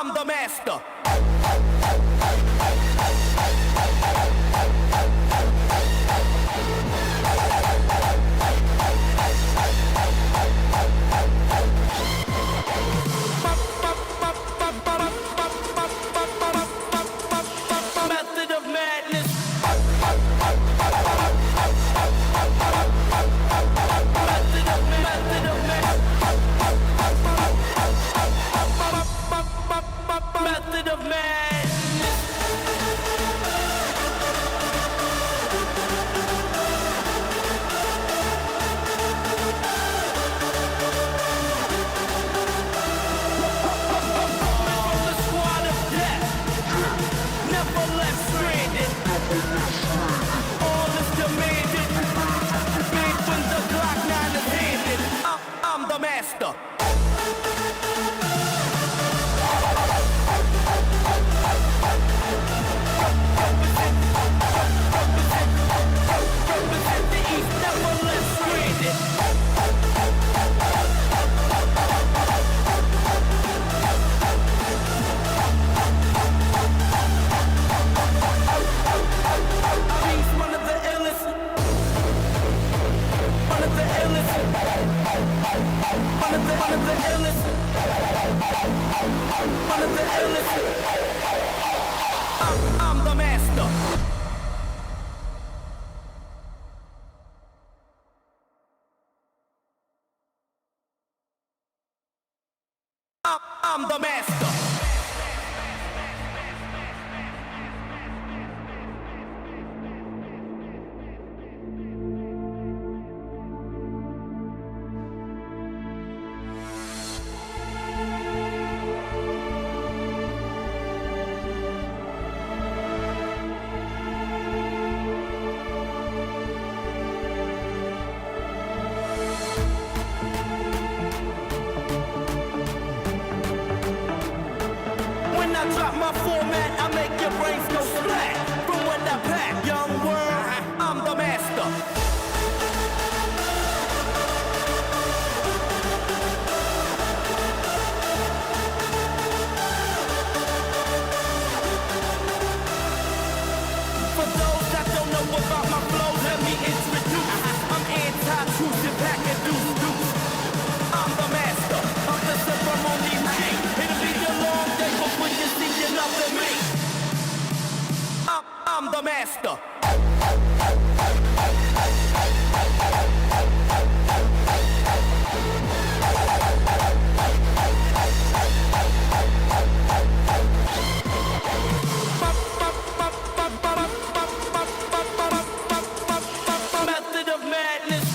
I'm the master. Method of madness. Method of madness. From the squad of death, never left stranded. All is demanded. Made when the Glock 9 is handed. I'm the master. Represent the East, never left stranded. He's one of the illest. One of the illest. One of the illest. One of the illest. I'm the master. I'm the master. When I drop my format, I make your brains go splat. From what I pack, young world, I'm the master. For those that don't know about my flows, let me introduce. I'm anti-truth and pack and deuce. I'm the master of the ceremony king. It'll be a long day before you see another me. I'm the master. Method of madness.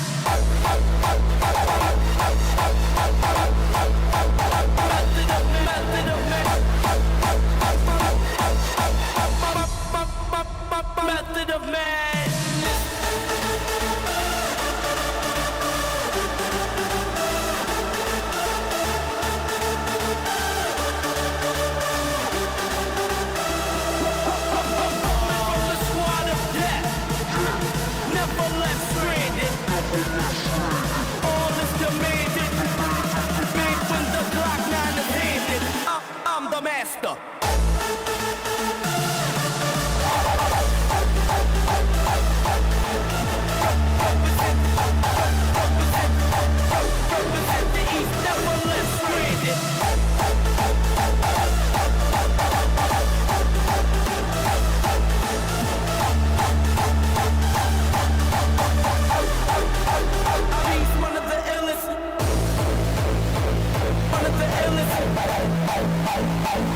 Method of madness. From the squad of death, never left stranded. All is demanded. Made when the Glock 9 is handed. I'm the master. Represent the East, never left stranded. He's one of the illest. One of the illest.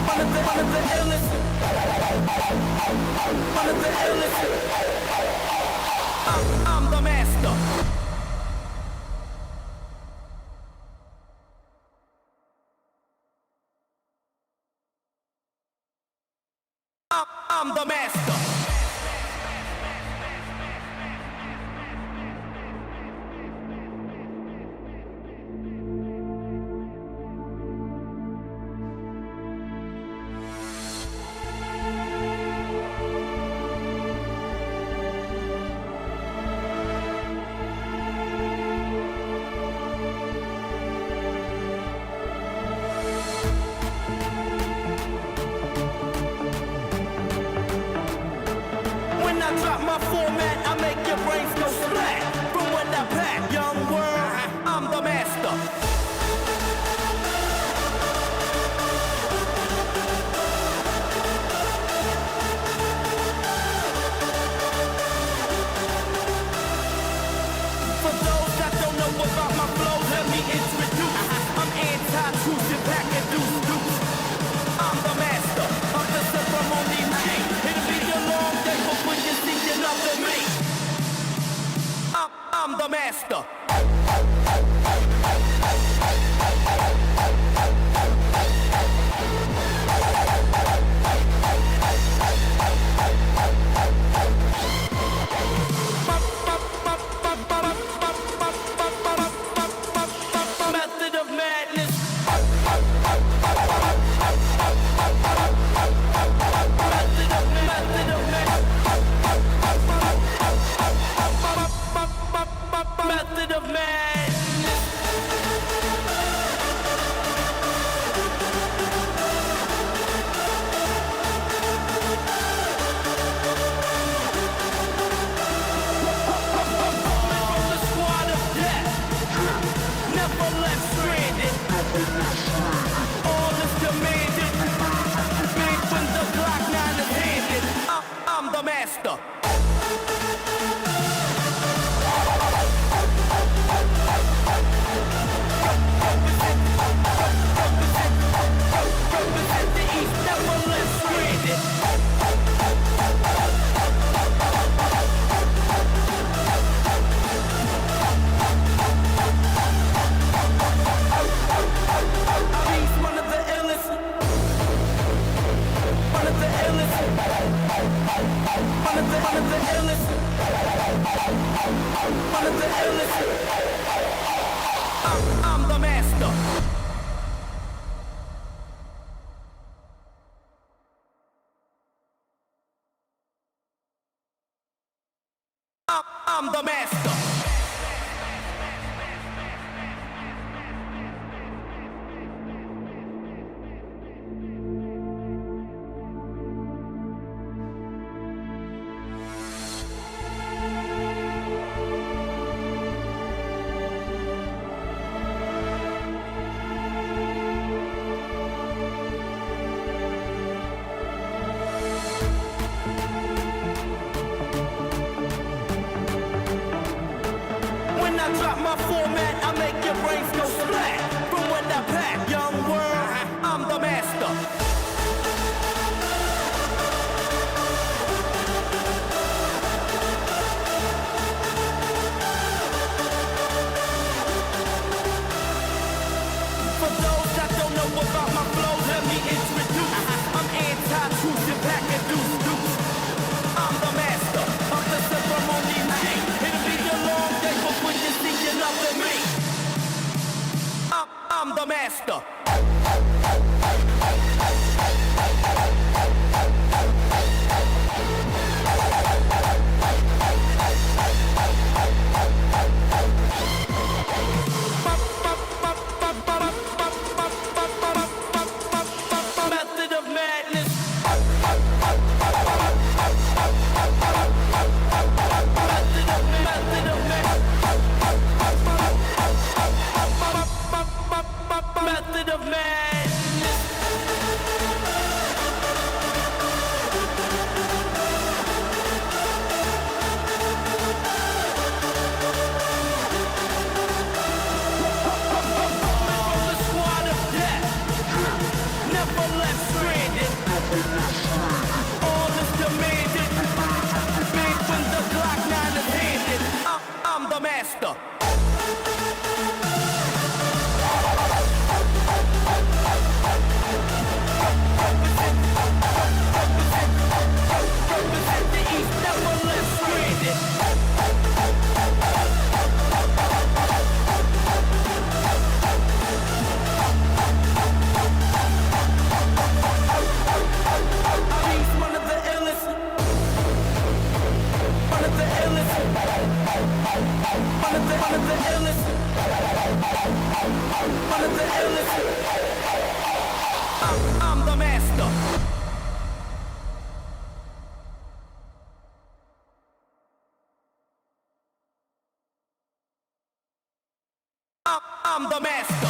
One of the illest. One of the illest. I'm the master. I'm the master. drop my format, I make your brains go splat. From what I pack, young world, I'm the master. For those that don't know about my flow, let me introduce. I'm anti-truth and pack and deuce. I'm the master of the ceremony. It'll be a long day, but when you see another me, I'm the master. Method of madness. Method of madness. From the squad of death, never left stranded. All is demanded. Made when the Glock 9 is handed. I'm the master. Represent the East, never left stranded. He's one of the illest. One of the illest. One of the illest. One of the illest. I'm the master. I'm the master. When I drop my format, I make your brains go splat. From what I pack, young world, I'm the master. For those that don't know about my flow, let me introduce. I'm anti-truth and pack and deuce. I'm the master of the ceremony. It'll be a long day, but when you see another me, I'm the master. Method of madness. Method of madness. From the squad of death, never left stranded. All is demanded. Made when the Glock 9 is handed. I'm the master. Represent the East, never left stranded. He's one of the illest. One of the illest. One of the illest. One of the illest. I'm the master. I'm the master.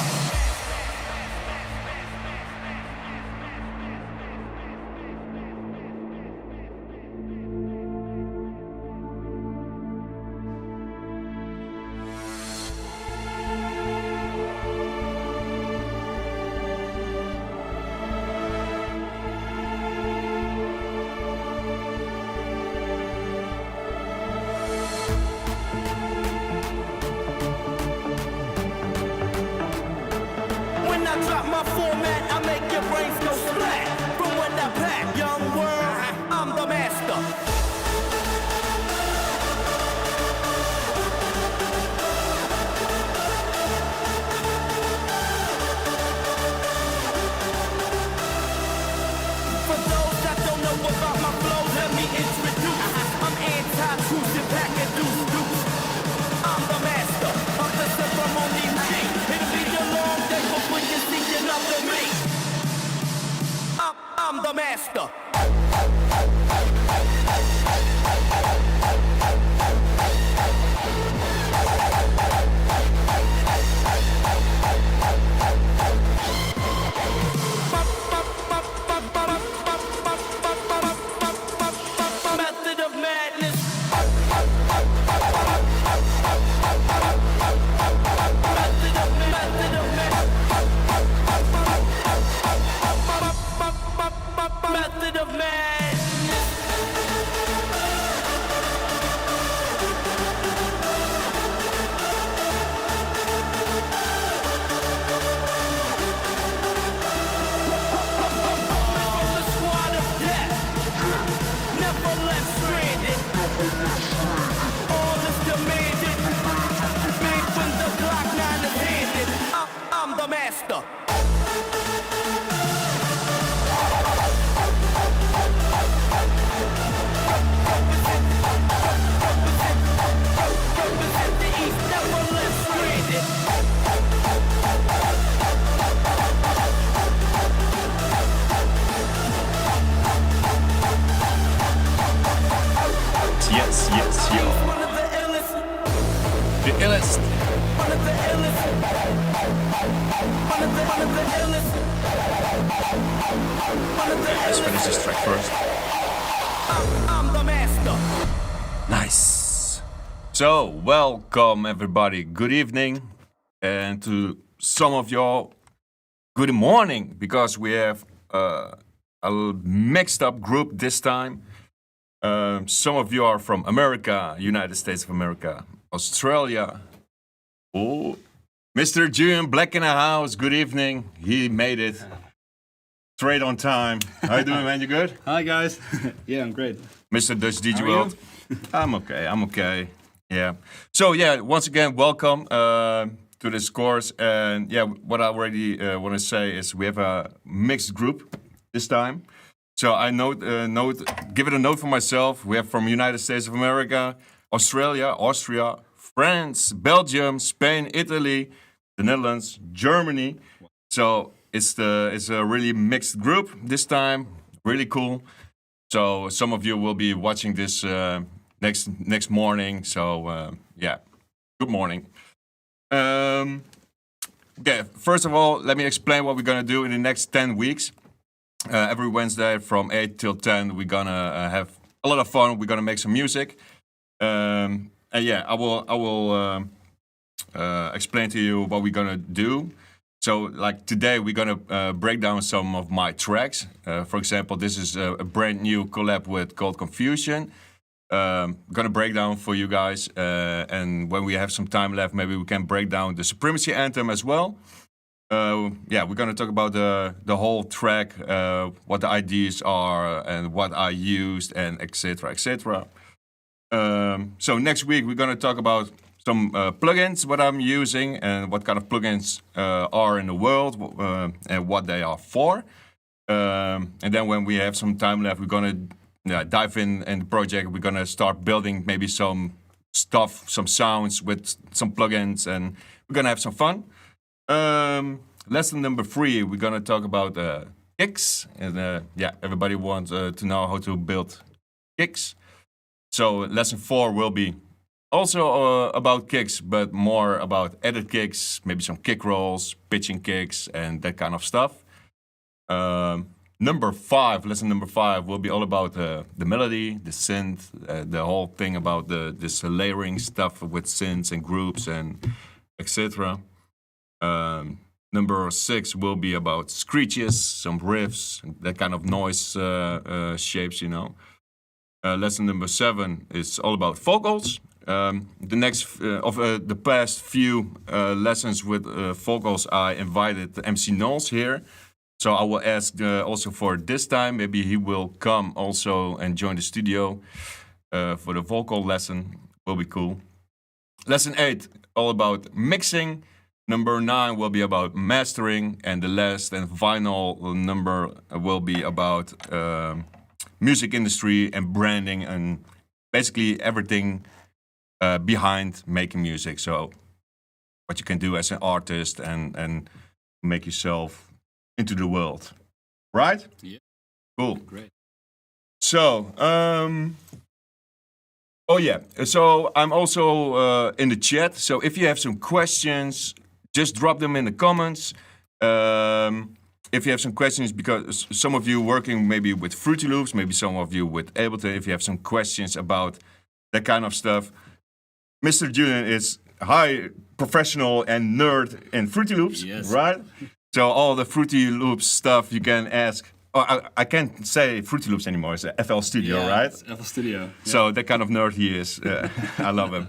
When I drop my format, I make your brains go splat. From when I pack, young world, I'm the master. For those that don't know about my flow, let me introduce. I'm anti-truth and pack and deuce. I'm the master of the ceremony. It'll be a long day before you see another me. I'm the master. Method of madness. Method of madness. The squad of death, never left stranded. All is demanded. Made when the Glock 9 is handed. I'm the master. Represent the East, never left stranded. Yes, yo. One of the illest, The illest. one of the illest, one of the illest, one of the Let's finish this track first. I'm the master. Nice. So, welcome everybody. Good evening. And to some of y'all, good morning, because we have a mixed up group this time. Some of you are from America, United States of America, Australia. Oh, Mr. June Black in the house. Good evening. He made it. Straight on time. How you doing, man? You good? Hi guys. Yeah, I'm great. Mr. Dutch DJ How are World. I'm okay. Yeah. So yeah, once again, welcome to this course. And yeah, what I already want to say is we have a mixed group this time. So I give it a note for myself. We have from United States of America, Australia, Austria, France, Belgium, Spain, Italy, the Netherlands, Germany. So it's a really mixed group this time. Really cool. So some of you will be watching this next morning. So yeah, good morning. Okay, first of all, let me explain what we're gonna do in the next 10 weeks. Every Wednesday from 8 till 10, we're gonna have a lot of fun. We're gonna make some music. And yeah, I will explain to you what we're gonna do. So, like today, we're gonna break down some of my tracks. For example, this is a brand new collab with Cold Confusion. Gonna break down for you guys, and when we have some time left, maybe we can break down the Supremacy Anthem as well. Yeah, we're gonna talk about the whole track, what the ideas are, and what I used, and etc. etc. So next week we're gonna talk about some plugins, what I'm using, and what kind of plugins are in the world, and what they are for. And then when we have some time left, we're gonna dive in the project. We're gonna start building maybe some stuff, some sounds with some plugins, and we're gonna have some fun. Lesson number 3, we're gonna talk about kicks, and yeah, everybody wants to know how to build kicks. So lesson 4 will be Also about kicks, but more about edit kicks, maybe some kick rolls, pitching kicks, and that kind of stuff. Number 5, lesson number 5, will be all about the melody, the synth, the whole thing about this layering stuff with synths and groups and etc. Number 6 will be about screeches, some riffs, that kind of noise shapes, you know. Lesson number 7 is all about vocals. The next of the past few lessons with vocals, I invited MC Knowles here. So I will ask also for this time, maybe he will come also and join the studio for the vocal lesson. Will be cool. Lesson 8, all about mixing. Number 9 will be about mastering, and the last and final number will be about music industry and branding and basically everything behind making music. So what you can do as an artist and make yourself into the world, right? Yeah. Cool. Great. So, oh yeah. So I'm also in the chat. So if you have some questions, just drop them in the comments. If you have some questions, because some of you working maybe with Fruity Loops, maybe some of you with Ableton, if you have some questions about that kind of stuff, Mr. Julian is high professional and nerd in Fruity Loops, Yes. right? So all the Fruity Loops stuff you can ask. Oh, I can't say Fruity Loops anymore. It's a FL Studio, Yeah, right? it's FL Studio. Yeah. So that kind of nerd he is. I love him.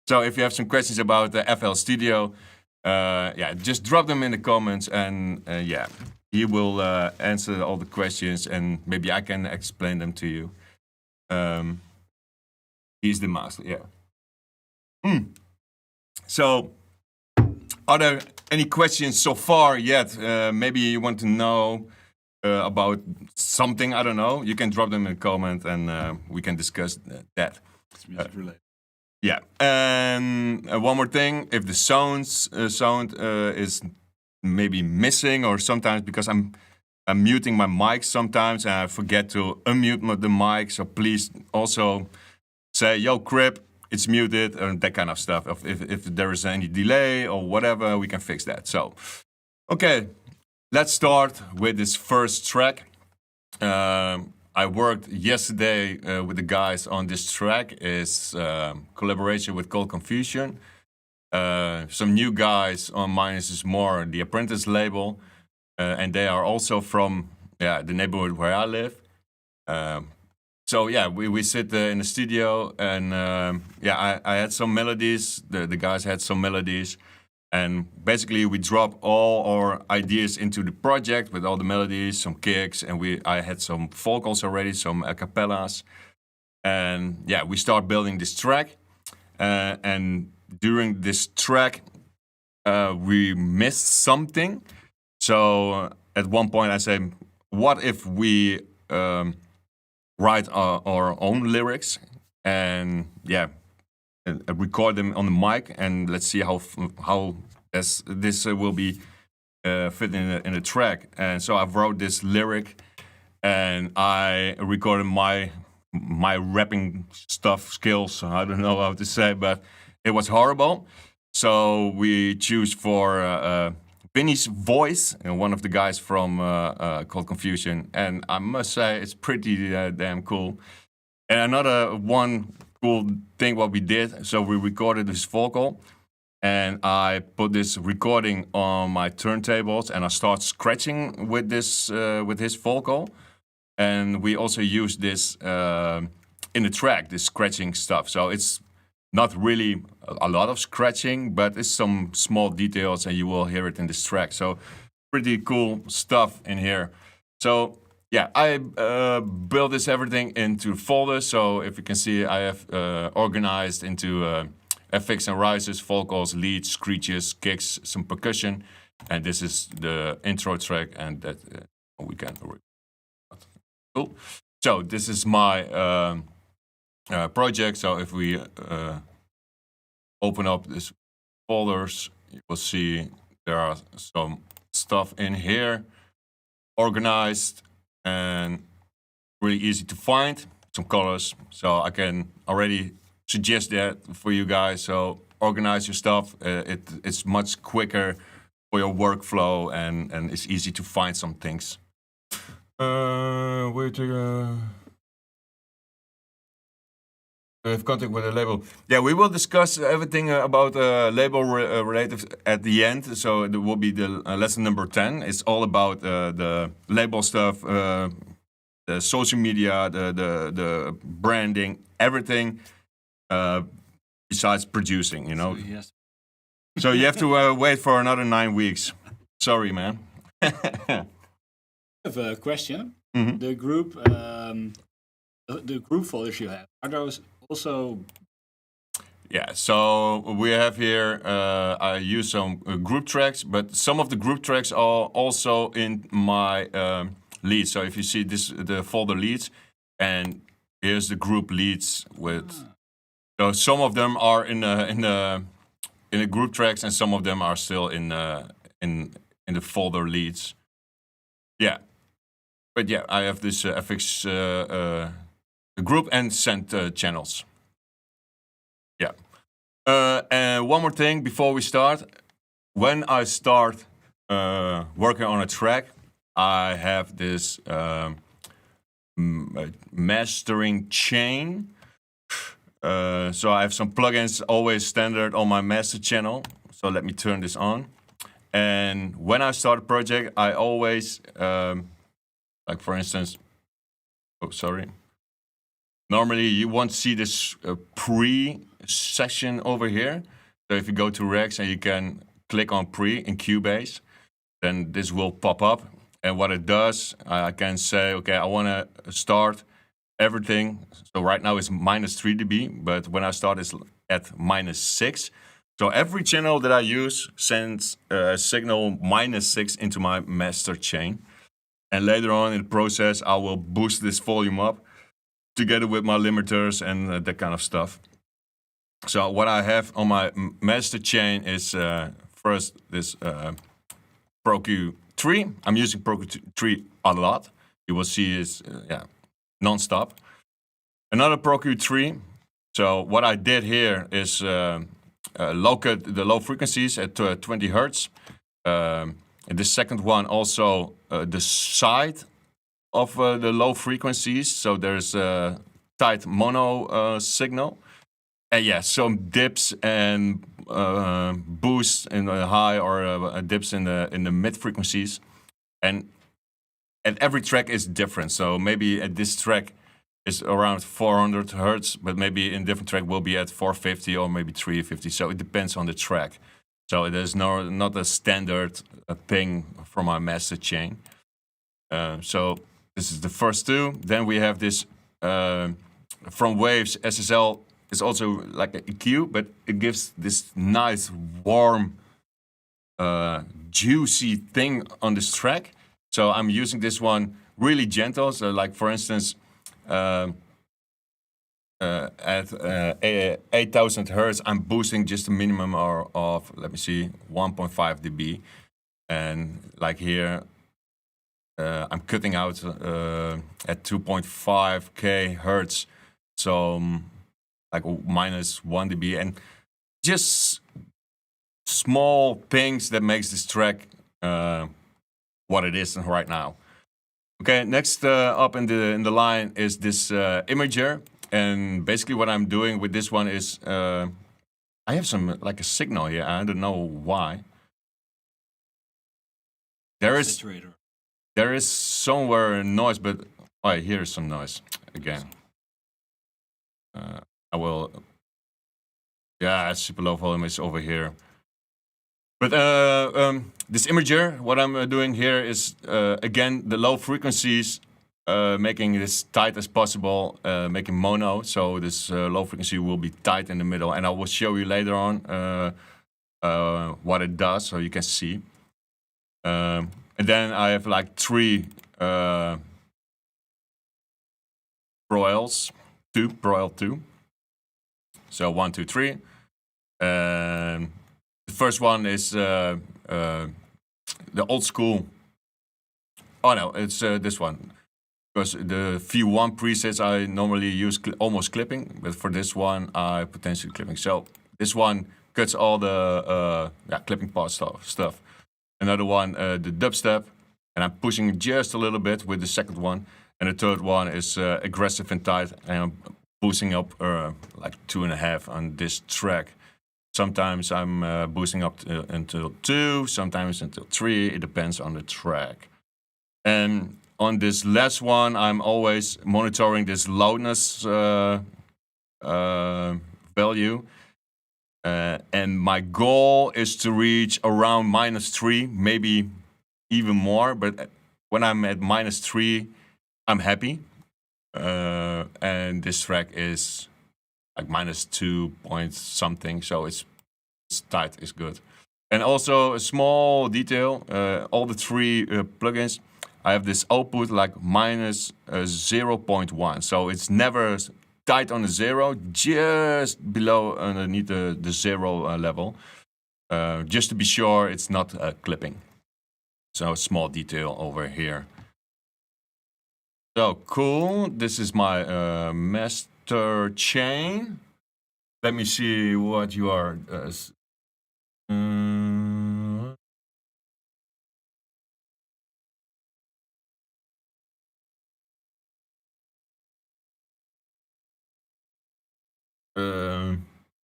So if you have some questions about the FL Studio, yeah, just drop them in the comments, and yeah, he will answer all the questions, and maybe I can explain them to you. He's the master, yeah. So, are there any questions so far yet? Maybe you want to know about something, I don't know. You can drop them in a comment, and we can discuss that. It's music related. Yeah, and one more thing: if the sound is maybe missing, or sometimes because I'm muting my mic sometimes and I forget to unmute the mic, so please also say, "Yo, Crip, it's muted," and that kind of stuff. If there is any delay or whatever, we can fix that. So, okay, let's start with this first track. I worked yesterday with the guys on this track. It's collaboration with Cold Confusion. Some new guys on Minus is More, the Apprentice label. And they are also from the neighborhood where I live. So yeah, we sit in the studio, and I had some melodies. The guys had some melodies. And basically, we drop all our ideas into the project with all the melodies, some kicks, and I had some vocals already, some a cappellas. And yeah, we start building this track. And during this track, we missed something. So at one point, I say, what if we write our own lyrics and record them on the mic, and let's see how this will be fit in the track. And so I wrote this lyric, and I recorded my rapping stuff skills. I don't know how to say, but it was horrible. So we choose for Vinny's voice, one of the guys from Cold Confusion, and I must say it's pretty damn cool. And another one cool thing what we did, so we recorded this vocal, and I put this recording on my turntables, and I start scratching with this with his vocal, and we also use this in the track, this scratching stuff. So it's not really a lot of scratching, but it's some small details, and you will hear it in this track. So pretty cool stuff in here. So yeah, I built this everything into folders. So if you can see, I have organized into FX and rises, vocals, leads, screeches, kicks, some percussion. And this is the intro track, and that we can. Cool. So this is my project. So if we open up this folders, you will see there are some stuff in here, organized and really easy to find. Some colors, so I can already suggest that for you guys. So organize your stuff. It's much quicker for your workflow, and it's easy to find some things. Where to have contact with the label. Yeah, we will discuss everything about label related at the end. So it will be the lesson number 10. It's all about the label stuff, the social media, the branding, everything besides producing, you know. Yes. So you have to wait for another 9 weeks. Sorry, man. I have a question. Mhm. The group, the group folders you have, are those also? Yeah, so we have here, I use some group tracks, but some of the group tracks are also in my leads. So if you see this, the folder leads, and here's the group leads with. So some of them are in the group tracks, and some of them are still in the folder leads. Yeah, but yeah, I have this FX group and send channels. Yeah. And one more thing before we start. When I start working on a track, I have this mastering chain. So I have some plugins always standard on my master channel. So let me turn this on. And when I start a project, I always, like for instance, oh, sorry. Normally you won't see this pre-session over here. So if you go to Rex and you can click on pre in Cubase, then this will pop up. And what it does, I can say, okay, I want to start everything. So right now it's -3 dB, but when I start it's at -6. So every channel that I use sends a signal -6 into my master chain. And later on in the process, I will boost this volume up together with my limiters and that kind of stuff. So what I have on my master chain is first this Pro Q3. I'm using Pro Q3 a lot. You will see is non-stop. Another Pro Q3. So what I did here is low cut the low frequencies at 20 hertz. And the second one also the side of the low frequencies. So there's a tight mono signal. And yeah, some dips and boosts in the high or dips in the mid frequencies. And every track is different. So maybe at this track is around 400 hertz, but maybe in different track will be at 450 or maybe 350. So it depends on the track. So there's not a standard thing for my master chain. So this is the first two. Then we have this from Waves SSL. It's also like an EQ, but it gives this nice, warm, juicy thing on this track. So I'm using this one really gentle. So like for instance, at 8,000 hertz, I'm boosting just a minimum of let me see, 1.5 dB. And like here, I'm cutting out at 2.5k hertz. So like -1 dB, and just small things that makes this track what it is right now. Okay, next up in the line is this imager, and basically what I'm doing with this one is I have some like a signal here. I don't know why. There is somewhere a noise, but oh, I hear some noise again. I will. Yeah, super low volume is over here. But this imager, what I'm doing here is again the low frequencies, making this tight as possible, making mono. So this low frequency will be tight in the middle, and I will show you later on what it does, so you can see. And then I have like 3 Pro Ls, 2 Pro L2. So 1, 2, 3. The first one is the old school. Oh no, it's this one. because the V1 presets I normally use almost clipping, but for this one I potentially clipping. So this one cuts all the clipping part stuff. Another one, the dubstep, and I'm pushing it just a little bit with the second one. And the third one is aggressive and tight, and I'm boosting up like 2.5 on this track. Sometimes I'm boosting up until 2, sometimes until 3. It depends on the track. And on this last one, I'm always monitoring this loudness value. And my goal is to reach around -3, maybe even more. But when I'm at -3, I'm happy. And this track is like -2 point something, so it's tight, it's good. And also a small detail, all the 3 plugins, I have this output like -0.1, so it's never tight on the 0, just below underneath the 0 level, just to be sure it's not clipping. So a small detail over here. So cool, this is my master chain. Let me see what you are.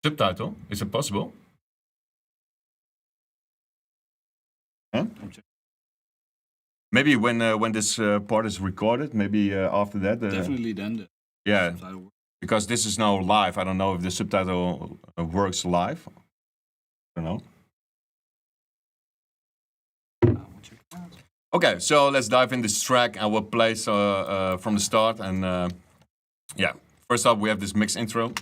Subtitle, is it possible? Huh? Maybe when this part is recorded, maybe after that. Definitely then. Yeah, Subtitle works. because this is now live. I don't know if the subtitle works live. I don't know. We'll check it out. Okay, so let's dive in this track and we'll play from the start. And yeah, first up we have this mix intro.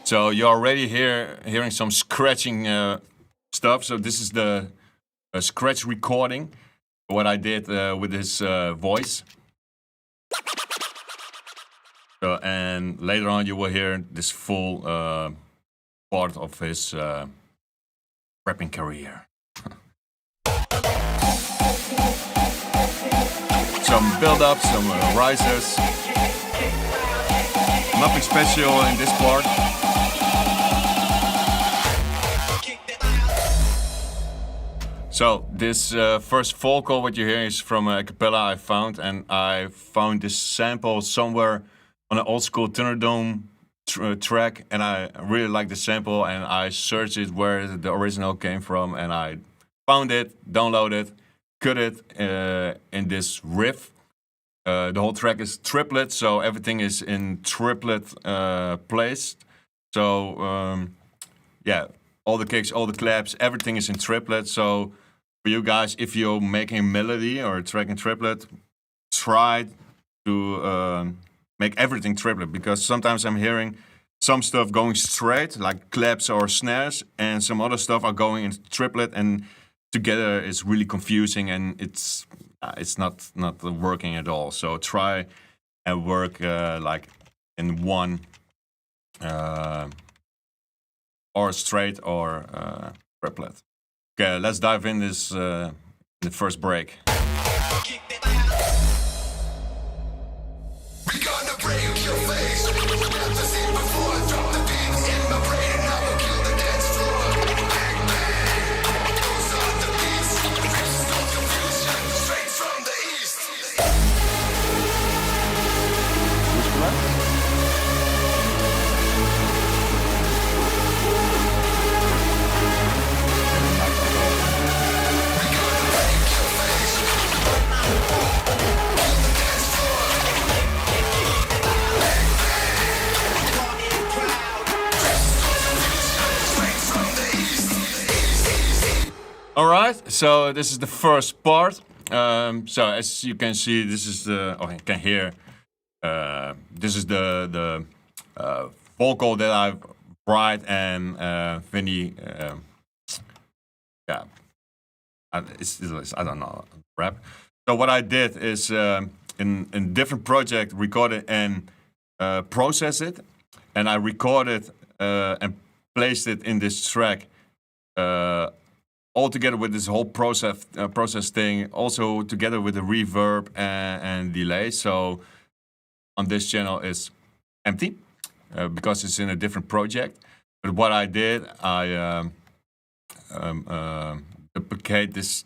So you're already hearing some scratching stuff. So this is the scratch recording, what I did with his voice. So, and later on you will hear this full part of his rapping career. Some build-ups, some rises. Nothing special in this part. So this first vocal, what you hear, is from a cappella I found, and I found this sample somewhere on an old school Thunderdome track, and I really like the sample, and I searched it where the original came from, and I found it, downloaded it, cut it in this riff. The whole track is triplet, so everything is in triplet place. So yeah, all the kicks, all the claps, everything is in triplet. So for you guys, if you're making a melody or a track in triplet, try to make everything triplet, because sometimes I'm hearing some stuff going straight, like claps or snares, and some other stuff are going in triplet, and together it's really confusing, and it's not working at all. So try and work like in one, or straight or triplet. Okay, let's dive in this the first break. We gonna break your face. Never seen before. Drop the beats in my brain and I will kill the dance floor. Bang bang, those are the beats. Rips no confusion, straight from the east. We gonna break your face. Kill the dance floor. All right, so this is the first part. So as you can see, this is the, oh, you can hear, this is the vocal that I write, and Vinny, yeah, it's I don't know, rap. So what I did is in different project recorded and process it, and I recorded and placed it in this track. All together with this whole process thing, also together with the reverb and delay. So on this channel is empty because it's in a different project. But what I did, I duplicate this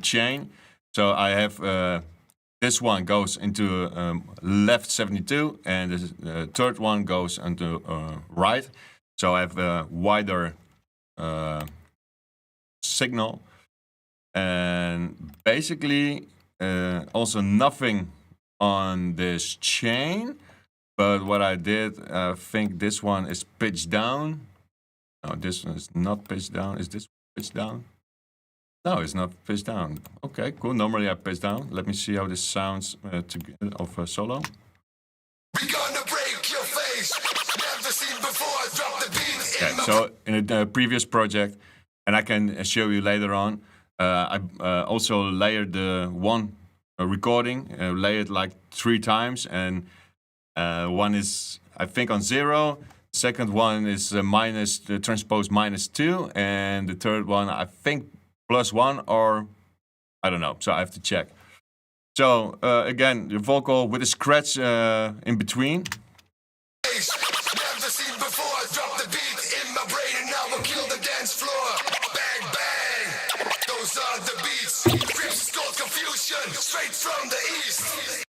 chain. So I have this one goes into left 72, and the third one goes into right. So I have a wider signal, and basically also nothing on this chain. But what I did, I think this one is pitched down. No, this one is not pitched down. Is this pitched down? No, it's not pitched down. Okay, cool. Normally I pitch down. Let me see how this sounds of a solo. We gonna break your face. Never seen before. Drop the beat in Okay, my so in a previous project, and I can show you later on, I also layered the one recording, layered like 3 times, and one is, I think, on 0. Second one is minus, transpose -2, and the third one, I think, +1, or I don't know. So I have to check. So again, the vocal with a scratch in between. face. Never seen before. Drop the beat in my brain and I will kill the dance floor. Bang, bang. Those are the beats. Crips called confusion. Straight from the east.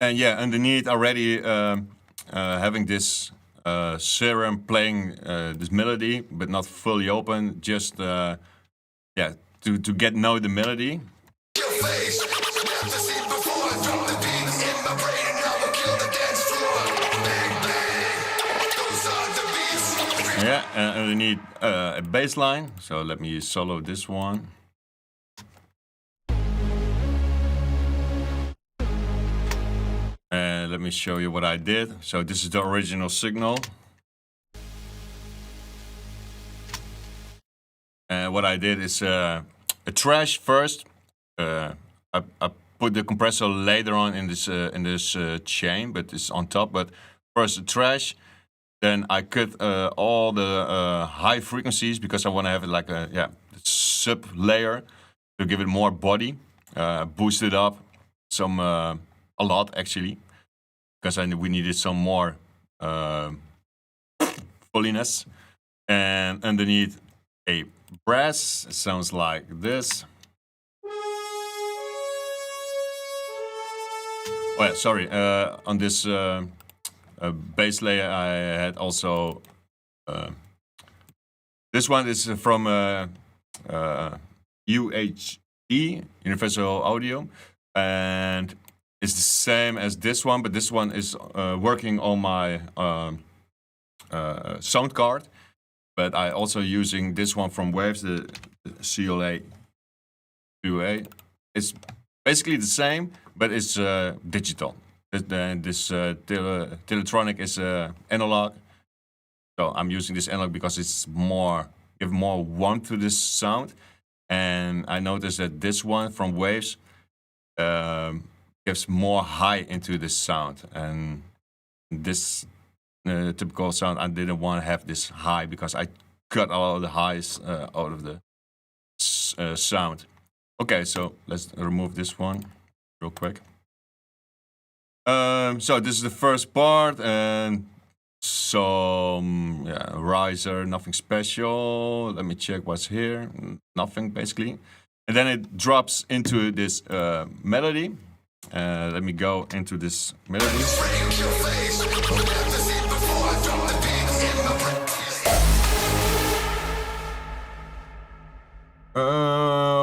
And yeah, underneath already having this serum playing this melody, but not fully open, just yeah, to get know the melody. Your face. Never seen before. Drop the beat in my brain and I will kill the dance floor. Bang, bang. Those are the beats. Yeah, and underneath a bass line. So let me solo this one. And let me show you what I did. So this is the original signal. And what I did is a trash first. I put the compressor later on in this chain, but it's on top. But first the trash. Then I cut all the high frequencies because I want to have it like a sub layer to give it more body, boost it up a lot actually, because we needed some more fulliness. And underneath a brass, it sounds like this. Oh yeah, sorry. On this bass layer, I had also this one is from UHD, Universal Audio, and it's the same as this one, but this one is working on my sound card. But I also using this one from Waves, the CLA 2A. It's basically the same, but it's digital. This Teletronic is analog. So I'm using this analog because it's give more warmth to this sound. And I noticed that this one from Waves gives more high into this sound. And this typical sound, I didn't want to have this high because I cut all the highs out of the sound. Okay, so let's remove this one real quick. So this is the first part, and some riser, nothing special. Let me check what's here. Nothing basically. And then it drops into this melody. Let me go into this melody. Break your face. Never seen before. Drop the beat in my brain.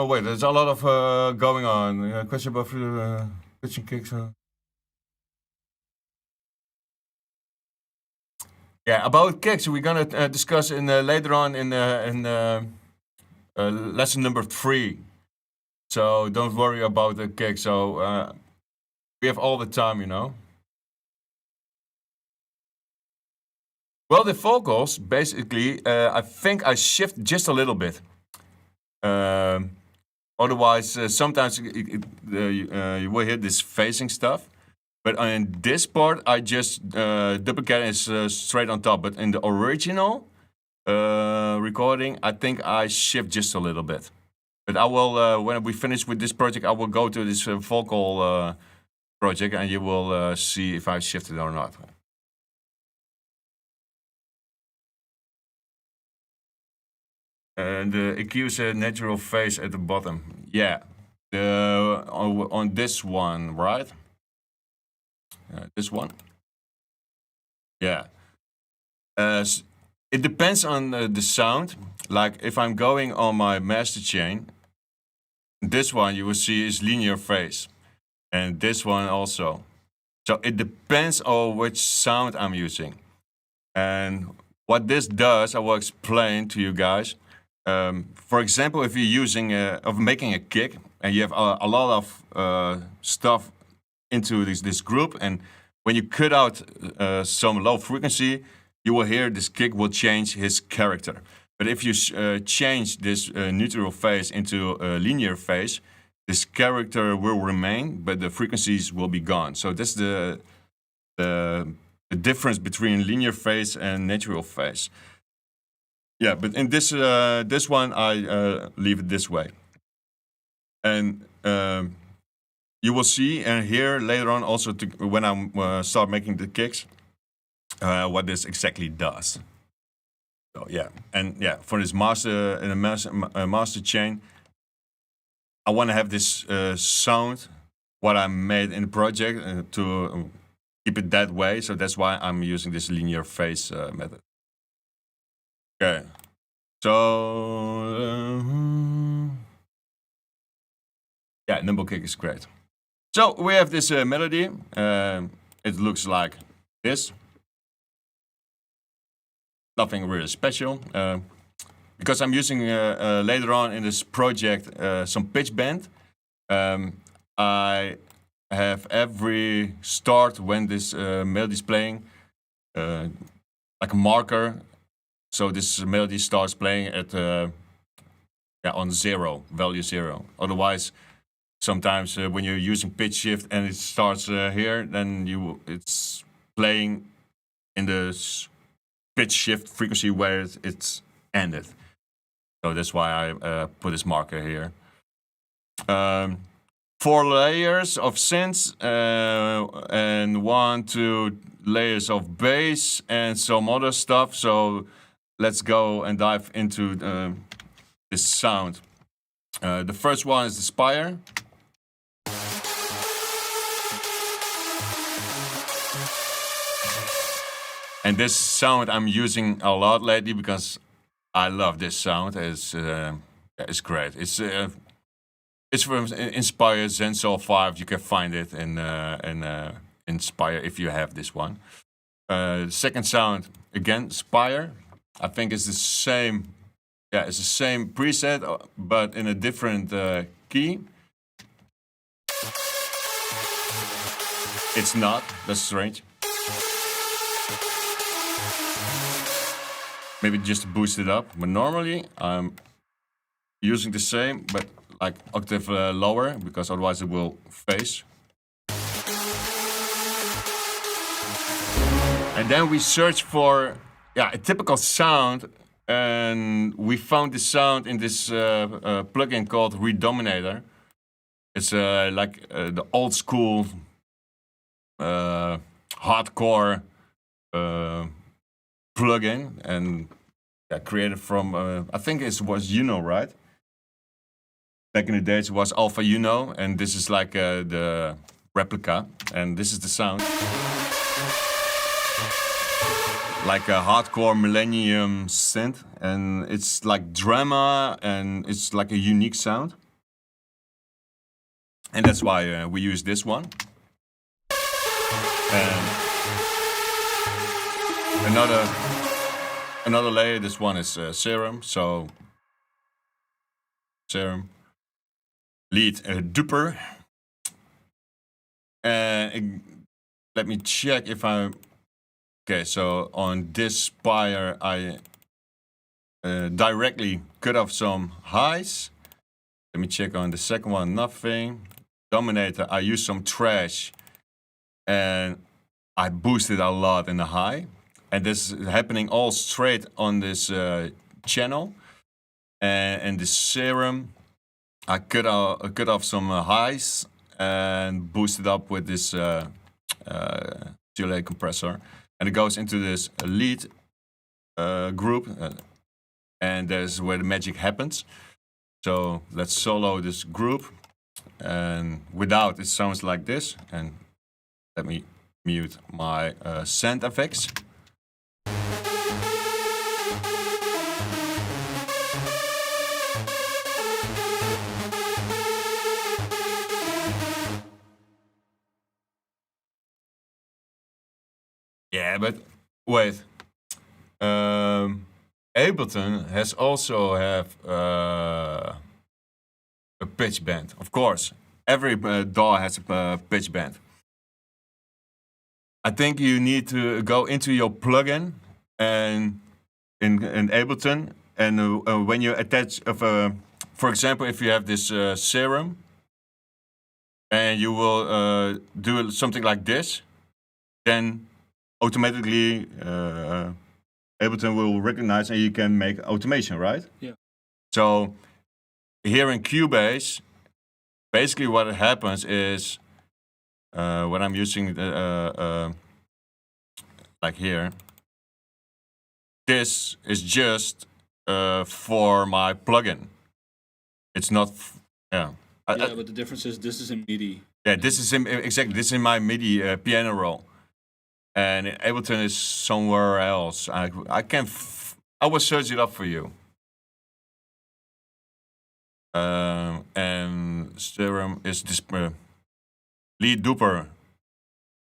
Wait, there's a lot of going on. Question about pitching kicks. Yeah, about kicks we're gonna discuss in later on in lesson number 3. So don't worry about the kick. So we have all the time, you know. Well, the vocals basically, I think I shift just a little bit. Otherwise, sometimes you will hear this phasing stuff. But on this part, I just duplicate it straight on top. But in the original recording, I think I shift just a little bit. But I will, when we finish with this project, I will go to this vocal project, and you will see if I shifted or not. And the EQ is a natural phase at the bottom. Yeah, on this one, right? This one. Yeah. It depends on the sound. Like if I'm going on my master chain, this one you will see is linear phase, and this one also. So it depends on which sound I'm using. And what this does, I will explain to you guys. For example, if you're using making a kick and you have a lot of stuff into this group, and when you cut out some low frequency, you will hear this kick will change his character. But if you change this neutral phase into a linear phase, this character will remain, but the frequencies will be gone. So that's the difference between linear phase and natural phase. Yeah, but in this this one, I leave it this way. And you will see and hear later on also when I start making the kicks, what this exactly does. So yeah, and yeah, for this master in a master chain, I want to have this sound, what I made in the project, to keep it that way. So that's why I'm using this linear phase method. Okay, so yeah, nimble kick is great. So we have this melody. It looks like this. Nothing really special. Because I'm using later on in this project some pitch bend. I have every start when this melody is playing like a marker. So this melody starts playing at on zero, value 0. Otherwise, sometimes when you're using pitch shift and it starts here, then it's playing in the pitch shift frequency where it's ended. So that's why I put this marker here. 4 layers of synths and 1, 2 layers of bass and some other stuff. So let's go and dive into this sound. The first one is the Spire. And this sound I'm using a lot lately because I love this sound. It's great. It's from Inspire Zensoul 5. You can find it in Inspire if you have this one. The second sound, again, Spire. I think it's the same. Yeah, it's the same preset, but in a different key. It's not. That's strange. Maybe just to boost it up. But normally I'm using the same, but like octave lower, because otherwise it will phase. And then we search for a typical sound, and we found this sound in this plugin called Redominator. It's like the old school hardcore plugin, and created from I think it was Uno, right? Back in the days it was Alpha Uno, and this is like the replica, and this is the sound. Like a hardcore millennium synth, and it's like drama, and it's like a unique sound. And that's why we use this one. And another layer, this one is Serum, so Serum. Lead Duper. And let me check if I... Okay, so on this Spire, I directly cut off some highs. Let me check on the second one, nothing. Dominator, I use some trash. and I boosted a lot in the high, and this is happening all straight on this channel, and the serum, I cut off some highs and boosted up with this CLA compressor, and it goes into this lead group, and there's where the magic happens. So let's solo this group, and without it sounds like this. And let me mute my send effects. Yeah, but wait. Ableton has also have a pitch bend. Of course, every DAW has a pitch bend. I think you need to go into your plugin and in Ableton, and when you attach, for example, if you have this serum, and you will do something like this, then automatically Ableton will recognize and you can make automation, right? Yeah. So here in Cubase, basically what happens is when I'm using like here, this is just for my plugin. It's not, yeah. But the difference is this is in MIDI. Yeah, this is exactly this is in my MIDI piano roll. And Ableton is somewhere else. I can. I will search it up for you. And Serum is this lead duper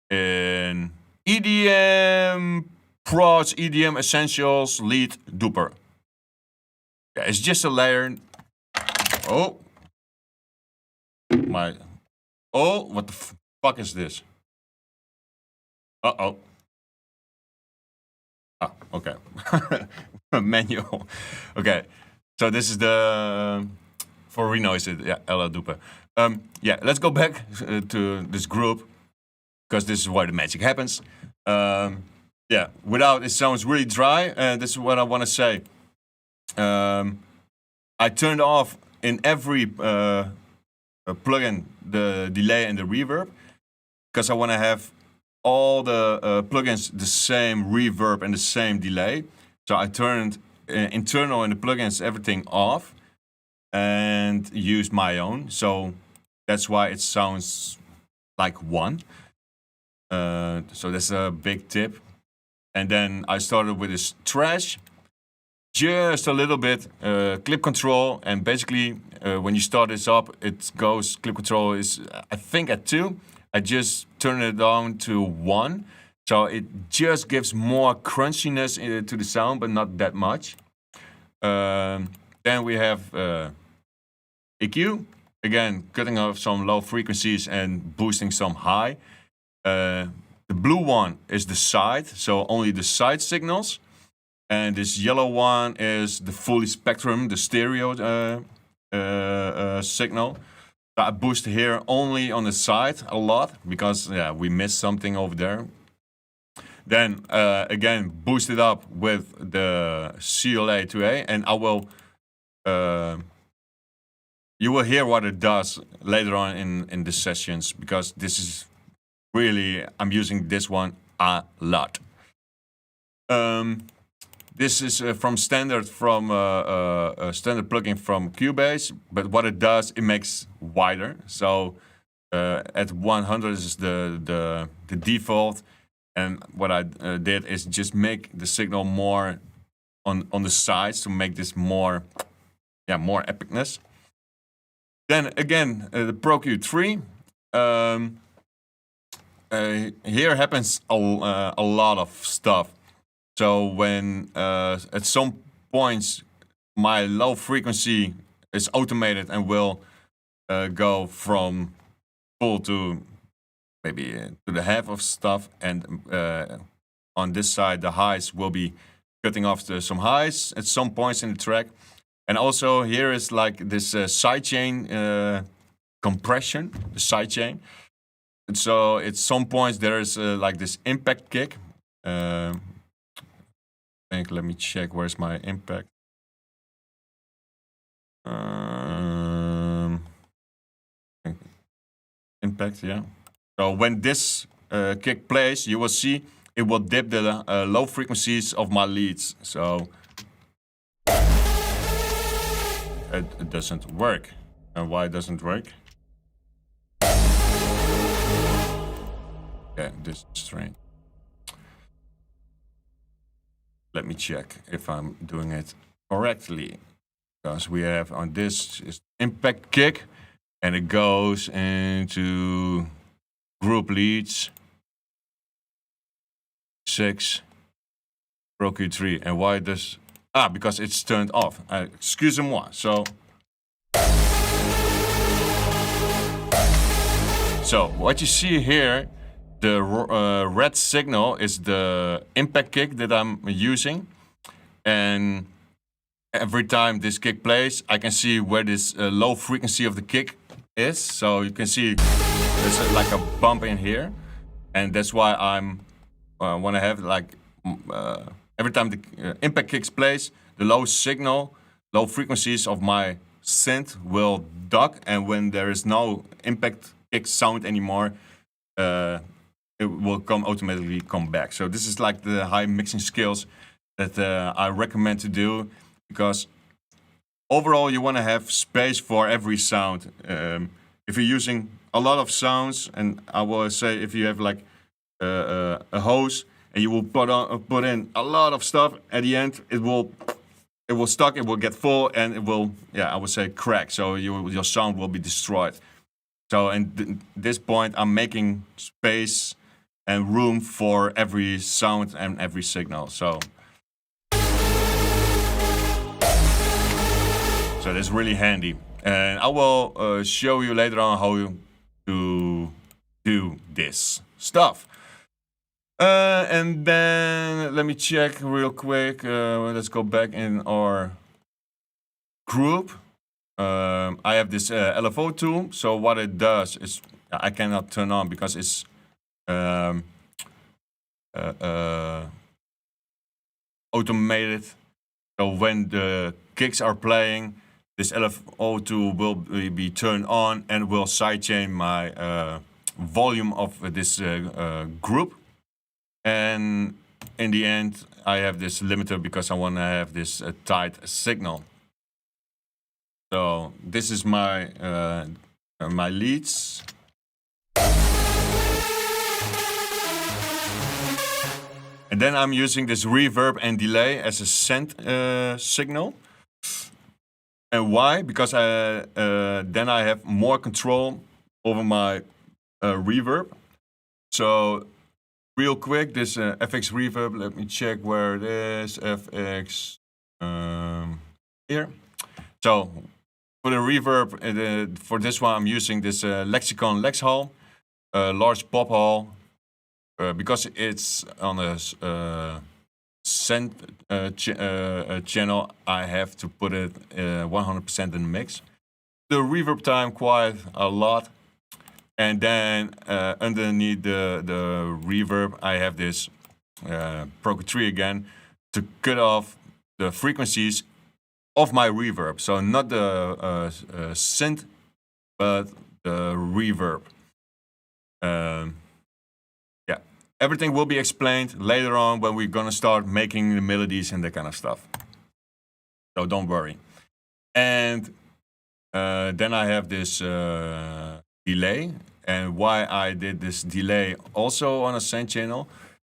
in EDM Pros EDM Essentials lead duper. Yeah, it's just a layer. Oh my! Oh, what the fuck is this? Uh-oh. Ah, okay. Manual. Okay. So this is the for renoise it. Yeah, Ella Dupe. Yeah, let's go back to this group because this is where the magic happens. Yeah, without it sounds really dry, and this is what I want to say. I turned off in every plugin the delay and the reverb because I want to have all the plugins the same reverb and the same delay. So I turned internal in the plugins everything off and used my own. So that's why it sounds like one. So that's a big tip. And then I started with this trash, just a little bit clip control, and basically when you start this up, it goes clip control is I think at 2. I just turn it down to 1, so it just gives more crunchiness to the sound, but not that much. Then we have EQ, again cutting off some low frequencies and boosting some high. The blue one is the side, so only the side signals, and this yellow one is the fully spectrum, the stereo signal. I boost here only on the side a lot because yeah, we missed something over there. Then again boost it up with the CLA 2A, and I will you will hear what it does later on in the sessions because this is really I'm using this one a lot. This is from standard standard plugin from Cubase, but what it does, it makes wider. So at 100 is the default, and what I did is just make the signal more on the sides to make this more epicness. Then again, the Pro Q3. Here happens a lot of stuff. So when at some points my low frequency is automated and will go from full to maybe to the half of stuff, and on this side the highs will be cutting off some highs at some points in the track. And also here is like this sidechain compression, the sidechain. So at some points there is like this impact kick. Let me check. Where's my impact? Impact, yeah. So when this kick plays, you will see it will dip the low frequencies of my leads. So it doesn't work. And why it doesn't work? Yeah, this is strange. Let me check if I'm doing it correctly. Because we have on this is impact kick, and it goes into group leads 6 Pro Q3. And why does because it's turned off. Excusez-moi. So what you see here, the red signal is the impact kick that I'm using, and every time this kick plays, I can see where this low frequency of the kick is. So you can see there's like a bump in here, and that's why I'm want to have like every time the impact kicks plays, the low frequencies of my synth will duck, and when there is no impact kick sound anymore, it will automatically come back. So this is like the high mixing skills that I recommend to do, because overall you want to have space for every sound. If you're using a lot of sounds, and I will say if you have like a hose and you will put in a lot of stuff, at the end it will stuck, it will get full, and it will, I would say, crack. So your sound will be destroyed. So at this point, I'm making space and room for every sound and every signal. So that's really handy. And I will show you later on how to do this stuff. And then let me check real quick. Let's go back in our group. I have this LFO tool. So what it does is I cannot turn on because it's automated. So when the kicks are playing, this LFO tool will be turned on and will sidechain my volume of this group. And in the end, I have this limiter because I want to have this tight signal. So this is my my leads. And then I'm using this reverb and delay as a send signal. And why? Because then I have more control over my reverb. So real quick, this FX reverb, let me check where it is. FX here. So for the reverb, for this one, I'm using this Lexicon Lex Hall, large pop hall, because it's on a send channel. I have to put it 100% in the mix. The reverb time quite a lot, and then underneath the reverb, I have this Pro Q3 again to cut off the frequencies of my reverb. So not the synth, but the reverb. Everything will be explained later on when we're gonna start making the melodies and that kind of stuff. So don't worry. And then I have this delay. And why I did this delay also on a send channel,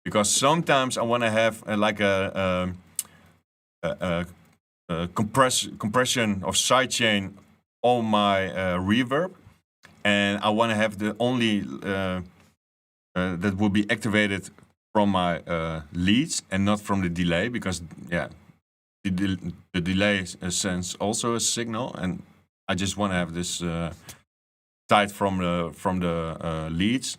because sometimes I want to have like a compression or sidechain on my reverb, and I want to have the only that will be activated from my leads and not from the delay, because the delay sends also a signal, and I just want to have this tied from the leads.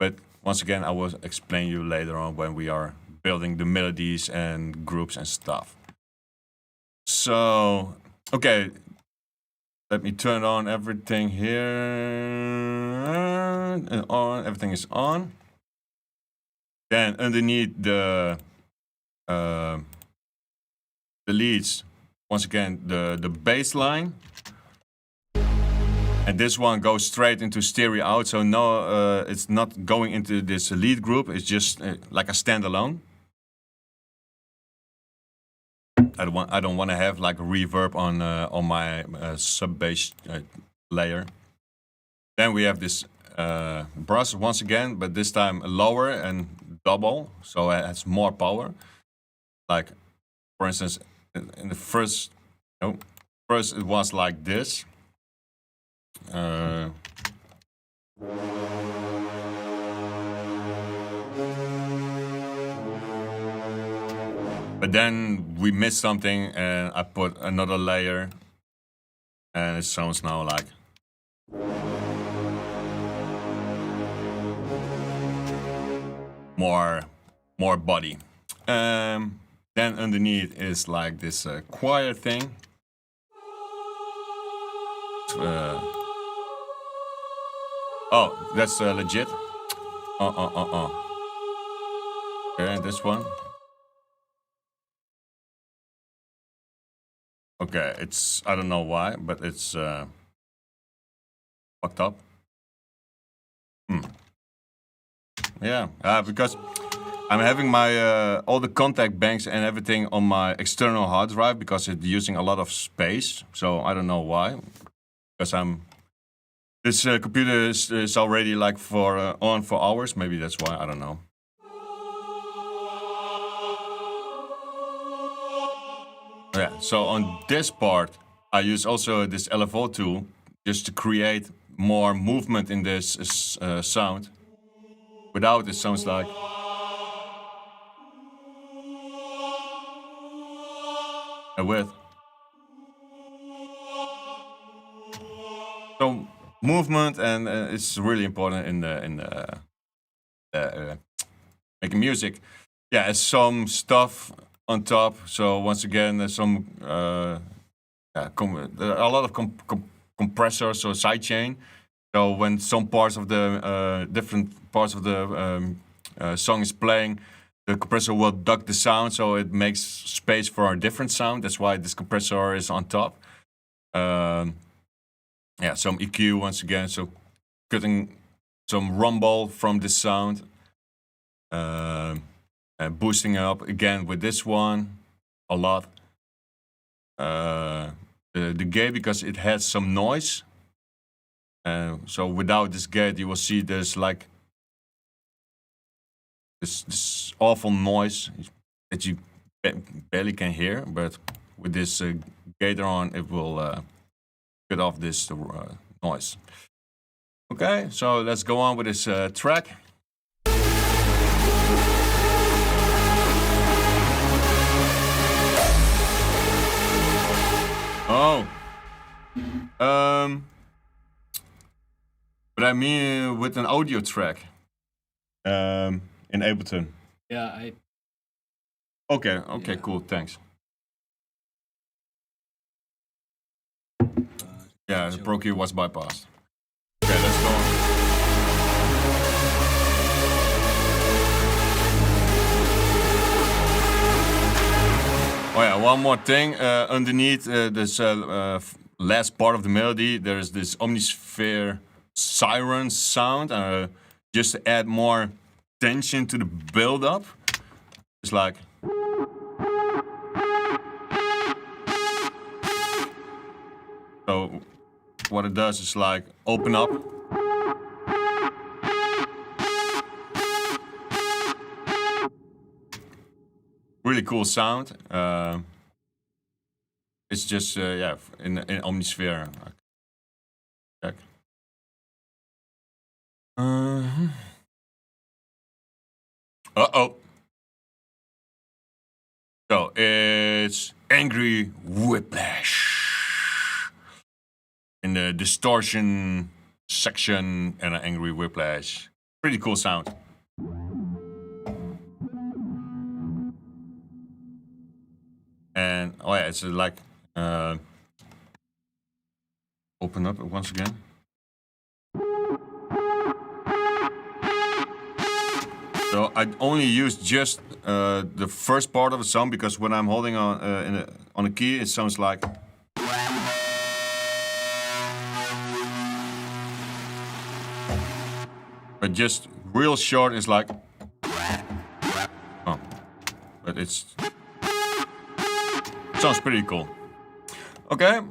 But once again, I will explain you later on when we are building the melodies and groups and stuff. So, okay, let me turn on everything here. on. Everything is on. Then underneath the leads, once again the bass line. And this one goes straight into stereo out, so no, it's not going into this lead group. It's just like a standalone. I don't want to have like a reverb on my sub bass layer. Then we have this brass once again, but this time lower and double, so it has more power. Like, for instance, in the first it was like this. But then we missed something, and I put another layer, and it sounds now like. More body. Then underneath is like this choir thing. Oh, that's legit. Okay, this one. Okay, it's, I don't know why, but it's fucked up. Yeah, because I'm having my all the contact banks and everything on my external hard drive because it's using a lot of space. So I don't know why. Because this computer is already like on for hours. Maybe that's why. I don't know. Yeah. So on this part, I use also this LFO tool just to create more movement in this sound. Without, it sounds like. And with. So movement and it's really important in the making music. Yeah, there's some stuff on top. So once again, there's some there are a lot of compressors or sidechain. So when some parts of the different parts of the song is playing, the compressor will duck the sound, so it makes space for a different sound. That's why this compressor is on top. Yeah, some EQ once again, so cutting some rumble from the sound, and boosting up again with this one a lot. The gate, because it has some noise. So without this gate, you will see there's like this awful noise that you barely can hear. But with this gate on, it will cut off this noise. Okay, so let's go on with this track. Oh. But I mean with an audio track. In Ableton. Yeah, Okay, Yeah. cool, thanks. Yeah, the Pro Key was bypassed. Okay, let's go on. Oh yeah, one more thing. Underneath this last part of the melody, there's this Omnisphere siren sound. Just to add more tension to the build-up. It's like... So what it does is like open up. Really cool sound. It's just yeah, in Omnisphere. Check. Uh-oh. So it's Angry Whiplash. In the distortion section and an Angry Whiplash. Pretty cool sound. And oh yeah, it's like open up once again. So I only use just the first part of the song because when I'm holding on on a key, it sounds like. But just real short is like. Oh, but it's sounds pretty cool. Okay,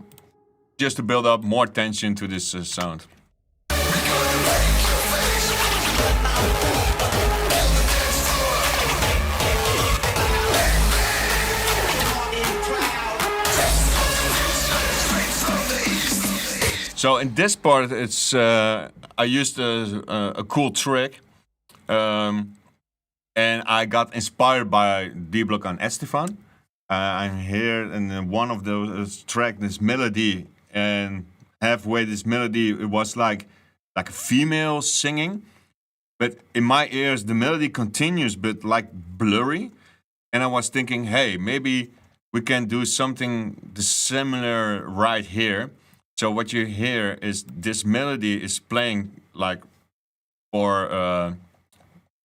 just to build up more tension to this sound. So in this part, it's I used a cool trick, and I got inspired by D-Block and Estefan. I'm here in one of those tracks, this melody, and halfway this melody, it was like a female singing, but in my ears the melody continues, but like blurry, and I was thinking, hey, maybe we can do something similar right here. So what you hear is this melody is playing like for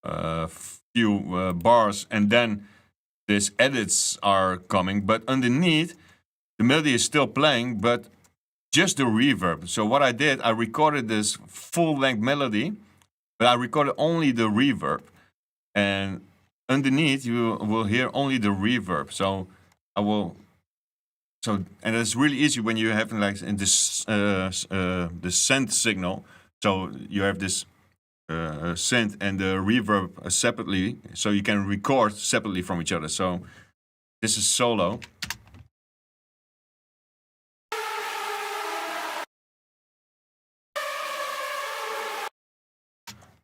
a few bars, and then these edits are coming, but underneath the melody is still playing, but just the reverb. So what I did, I recorded this full-length melody, but I recorded only the reverb, and underneath you will hear only the reverb. So I will. So, and it's really easy when you have like in this the synth signal. So you have this synth and the reverb separately, so you can record separately from each other. So this is solo.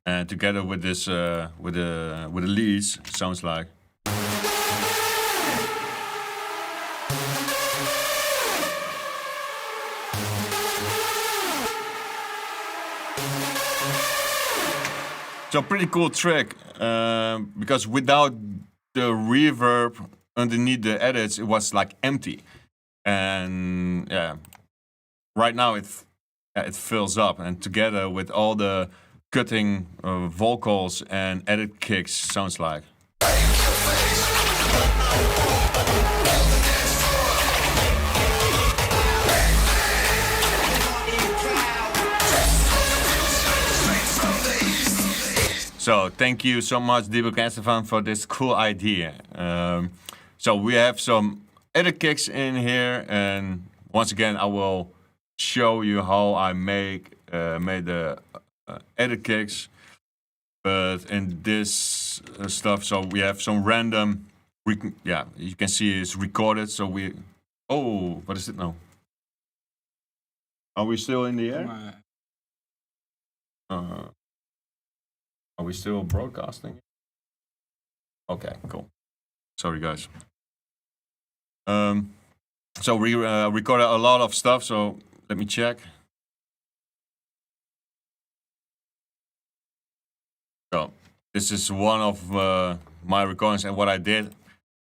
And together with this with the leads, sounds like. So pretty cool trick, because without the reverb underneath the edits, it was like empty, and yeah, right now it fills up, and together with all the cutting vocals and edit kicks, sounds like. So thank you so much, D-Block and Estefan, for this cool idea. So we have some edit kicks in here, and once again, I will show you how I made the edit kicks. But in this stuff, so we have some random, yeah, you can see it's recorded. So we, oh, what is it now? Are we still in the air? Are we still broadcasting? Okay, cool. Sorry, guys. So we recorded a lot of stuff, so let me check. So this is one of my recordings, and what I did,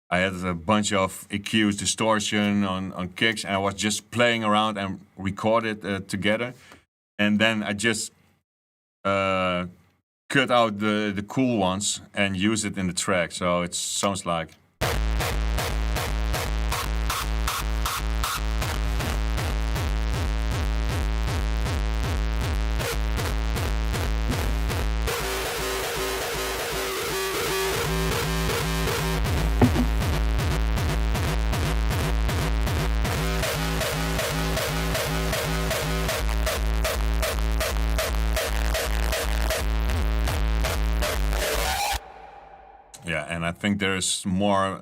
I had a bunch of EQs, distortion on kicks, and I was just playing around and recorded together. And then I just cut out the cool ones and use it in the track, so it sounds like. Yeah, and I think there's more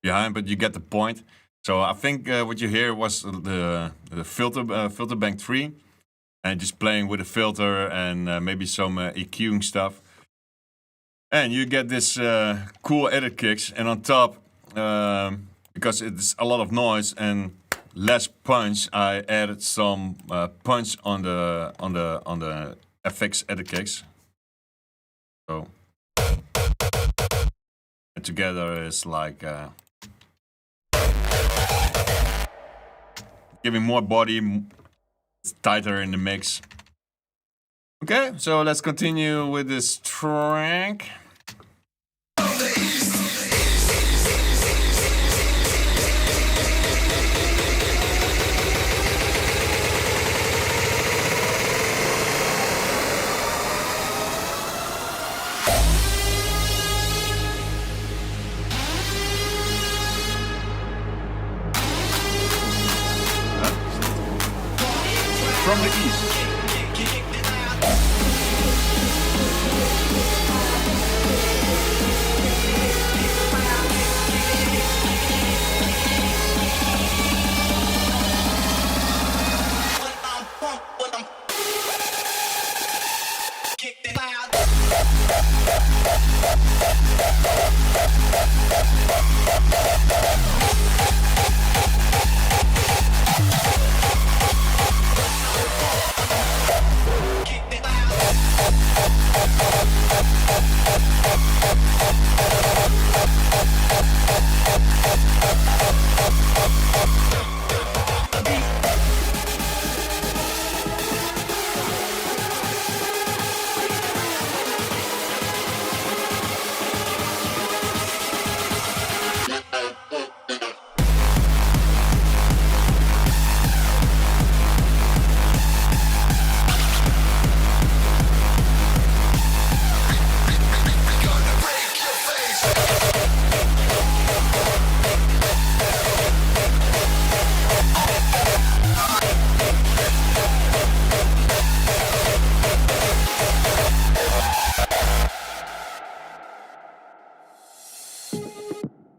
behind, but you get the point. So I think what you hear was the filter bank 3, and just playing with a filter and maybe some EQing stuff. And you get this cool edit kicks, and on top, because it's a lot of noise and less punch, I added some punch on the FX edit kicks. So. Together is like giving more body, it's tighter in the mix. Okay, so let's continue with this track. From the east.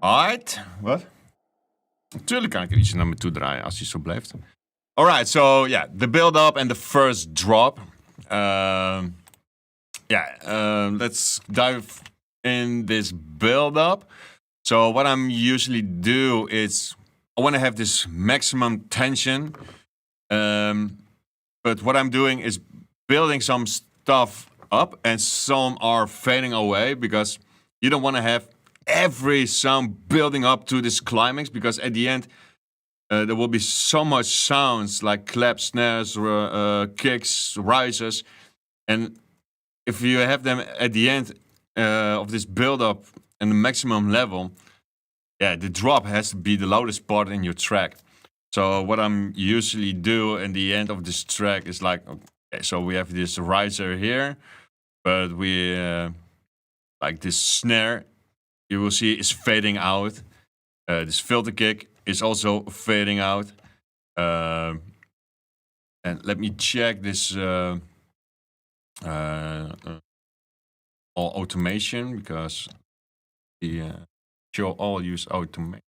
Alright, wat? Natuurlijk kan ik er iets naar me toe draaien als hij zo blijft. Alright, so yeah, the build-up and the first drop. Let's dive in this build-up. So what I'm usually do is I want to have this maximum tension. But what I'm doing is building some stuff up and some are fading away because you don't want to have every sound building up to this climax because at the end there will be so much sounds like clap, snares, kicks, rises, and if you have them at the end of this build-up and the maximum level, yeah, the drop has to be the loudest part in your track. So what I'm usually do in the end of this track is like, okay, so we have this riser here, but we like this snare, you will see is fading out. This filter kick is also fading out. And let me check this all automation because the show all use automation.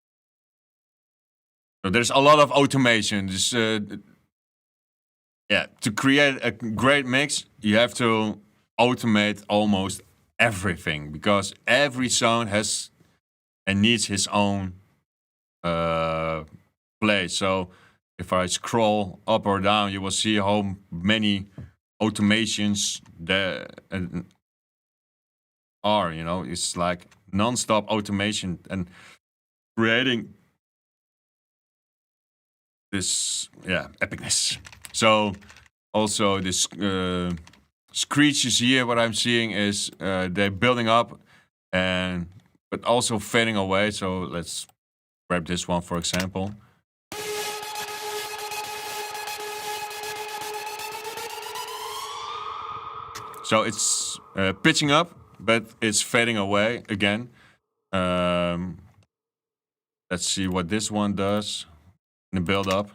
So there's a lot of automation. This, to create a great mix, you have to automate almost everything because every sound has and needs his own play. So if I scroll up or down, you will see how many automations there are. You know, it's like non-stop automation and creating this epicness. So also this screeches here, what I'm seeing is they're building up and but also fading away. So let's grab this one for example. So it's pitching up, but it's fading away again. Let's see what this one does in the build up.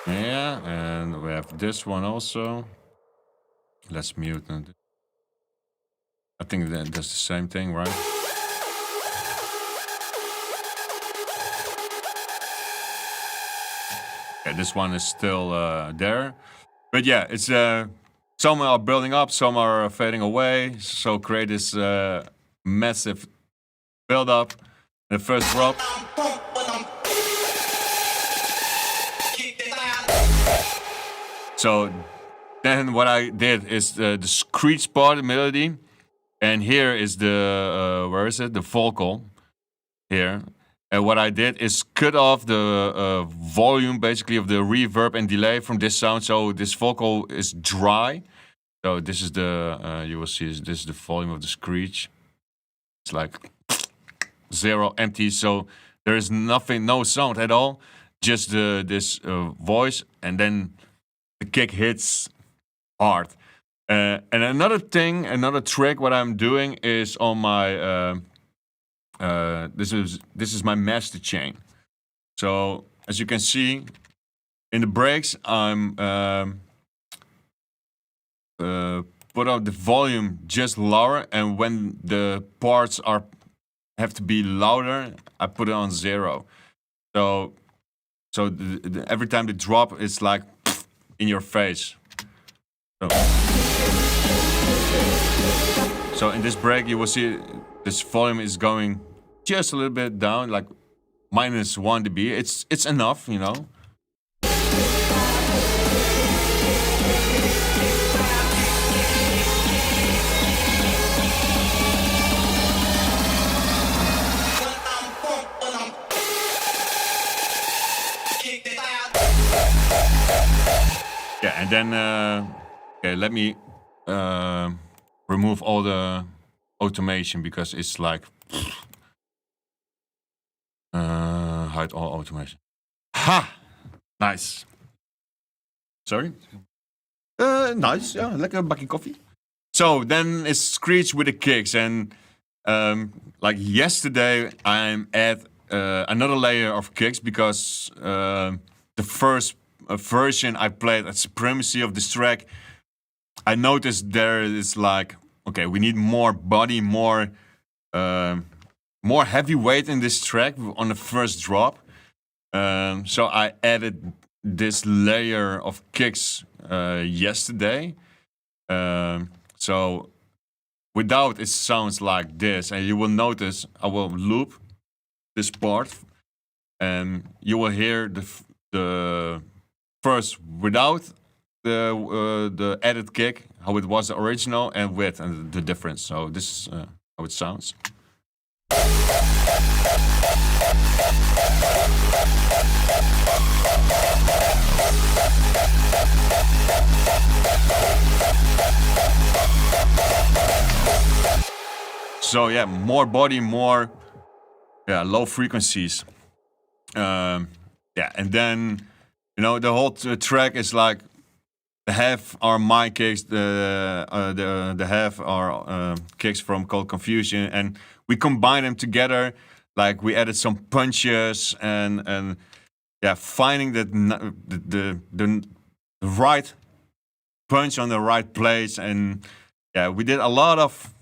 Yeah, and we have this one also. Let's mute it. I think that does the same thing, right? Okay, this one is still there. But yeah, it's some are building up, some are fading away. So create this massive build up. The first drop. So then what I did is the screech part, the melody, and here is the where is it? The vocal here, And what I did is cut off the volume, basically, of the reverb and delay from this sound, so this vocal is dry. So this is the you will see this is the volume of the screech. It's like zero, empty. So there is nothing, no sound at all. Just this voice, and then the kick hits hard. And another thing, another trick, what I'm doing is on my this is my master chain. So as you can see in the breaks, I'm put out the volume just lower, and when the parts have to be louder, I put it on 0. So every time the drop, it's like in your face. So in this break, you will see this volume is going just a little bit down, like -1 dB. It's enough, you know. Yeah, and then okay, let me remove all the automation because it's like hide all automation. Ha! Nice. Sorry? Nice. Yeah, lekker bakkie koffie. So then it's screech with the kicks, and like yesterday, I'm at another layer of kicks because the first version I played at Supremacy of this track, I noticed there is like, okay, we need more body, more heavy weight in this track on the first drop. So I added this layer of kicks yesterday. So without, it sounds like this, and you will notice I will loop this part, and you will hear the first without the added kick, how it was the original, and with, and the difference. So this is how it sounds. So yeah, more body, more low frequencies. Yeah, and then you know the whole track is like the half are my kicks, the half are kicks from Cold Confusion, and we combine them together. Like we added some punches and yeah, finding the right punch on the right place, and yeah, we did a lot of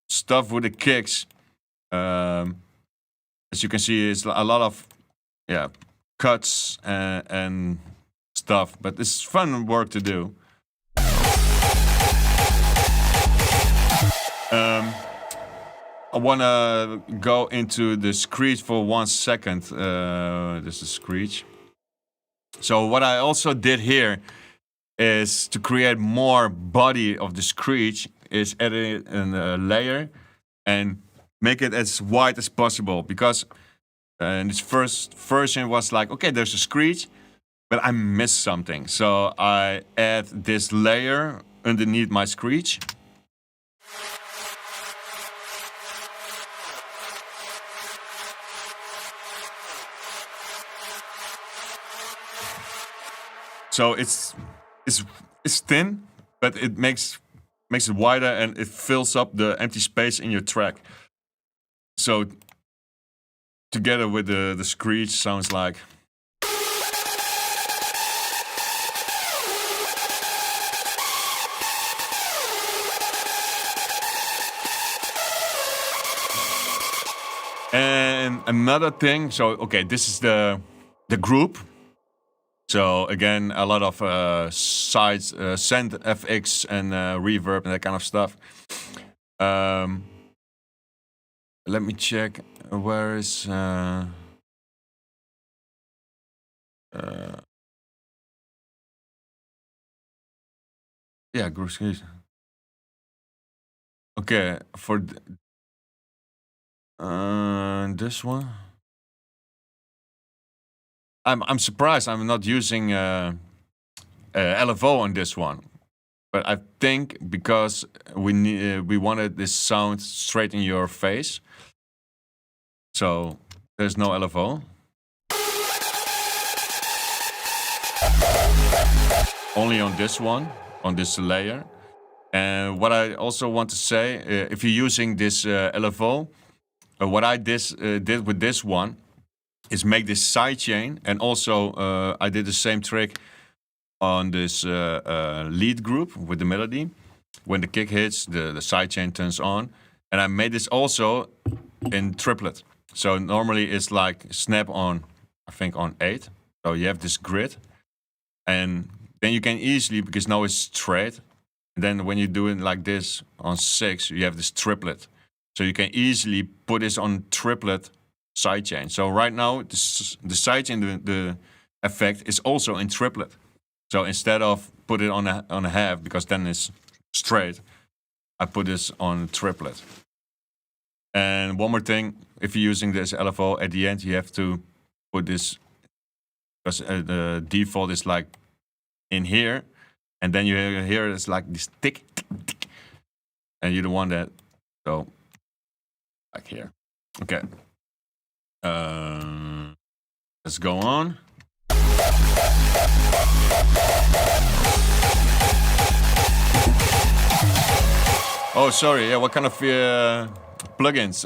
stuff with the kicks. As you can see, it's a lot of cuts and stuff, but it's fun work to do. I wanna go into the screech for 1 second. This is screech. So what I also did here is to create more body of the screech is edit a layer and make it as wide as possible, because in this first version was like, okay, there's a screech, but I missed something. So I add this layer underneath my screech. So it's thin, but it makes it wider, and it fills up the empty space in your track. So together with the screech sounds like. And another thing, so okay, this is the group. So again, a lot of sides, send FX and reverb and that kind of stuff. Let me check. Where is yeah, group. Okay, for this one. I'm surprised I'm not using LFO on this one, but I think because we wanted this sound straight in your face, so there's no LFO. Only on this one, on this layer. And what I also want to say, if you're using this LFO, what I did with this one is make this sidechain, and also I did the same trick on this lead group with the melody. When the kick hits, the sidechain turns on, and I made this also in triplet. So normally it's like snap on, I think on 8. So you have this grid, and then you can easily, because now it's straight, and then when you do it like this on 6, you have this triplet. So you can easily put this on triplet sidechain. So right now, the sidechain, the effect is also in triplet. So instead of put it on a half, because then it's straight, I put this on triplet. And one more thing, if you're using this LFO, at the end you have to put this, because the default is like in here, and then you hear it's like this tick, tick, tick, and you don't want that, so like here. Okay. Let's go on. Oh, sorry. Yeah, what kind of plugins?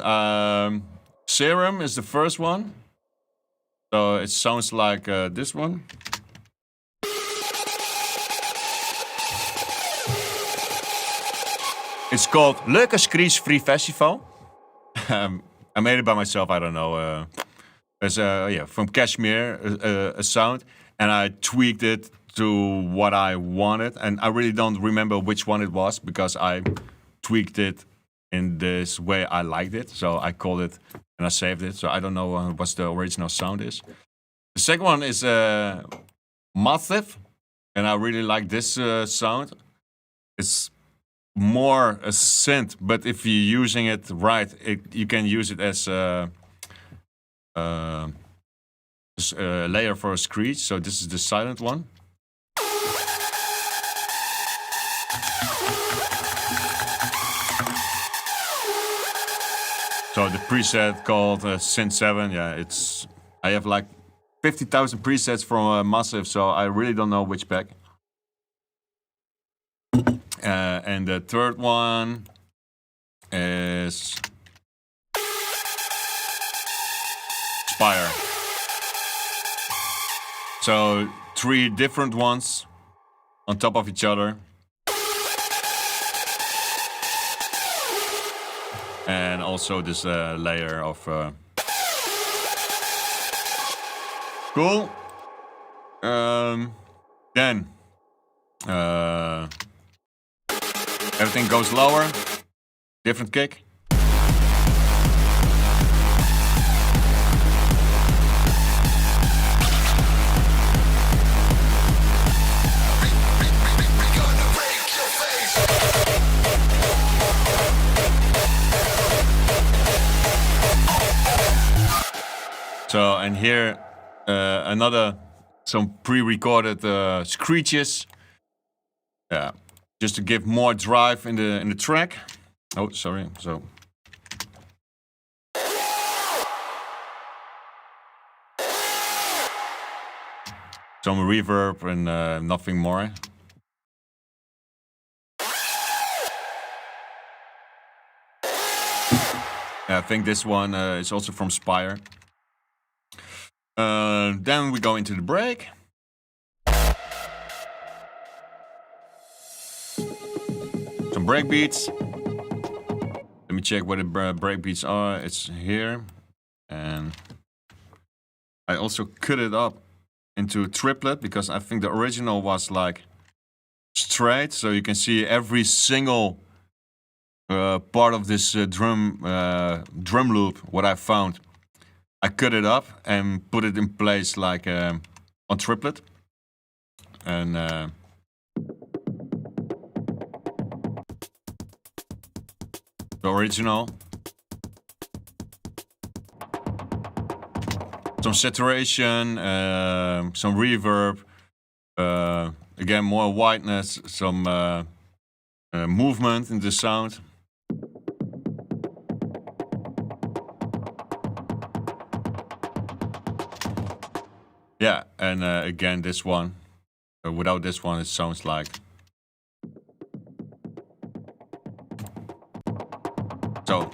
Serum is the first one. So it sounds like this one. It's called Leuke Screech Free Festival. I made it by myself. I don't know. It's from Kashmir, a sound, and I tweaked it to what I wanted. And I really don't remember which one it was, because I tweaked it in this way I liked it. So I called it and I saved it. So I don't know what the original sound is. The second one is Massive, and I really like this sound. It's more a synth, but if you're using it right, you can use it as a layer for a screech. So this is the silent one. So the preset called Synth 7, yeah, I have like 50,000 presets from Massive, so I really don't know which pack. And the third one is Spire. So 3 different ones on top of each other. And also this layer of... Cool. Then... everything goes lower. Different kick. So, and here some pre-recorded screeches. Yeah, just to give more drive in the track. Oh, sorry. So. Some reverb and nothing more. Yeah, I think this one is also from Spire. Then we go into the break. Some break beats. Let me check where the break beats are. It's here. And I also cut it up into a triplet, because I think the original was like straight. So you can see every single part of this drum loop, what I found. I cut it up and put it in place like on triplet. And the original. some saturation, some reverb, again more whiteness, some movement in the sound. Yeah, and again this one. Without this one, it sounds like. So.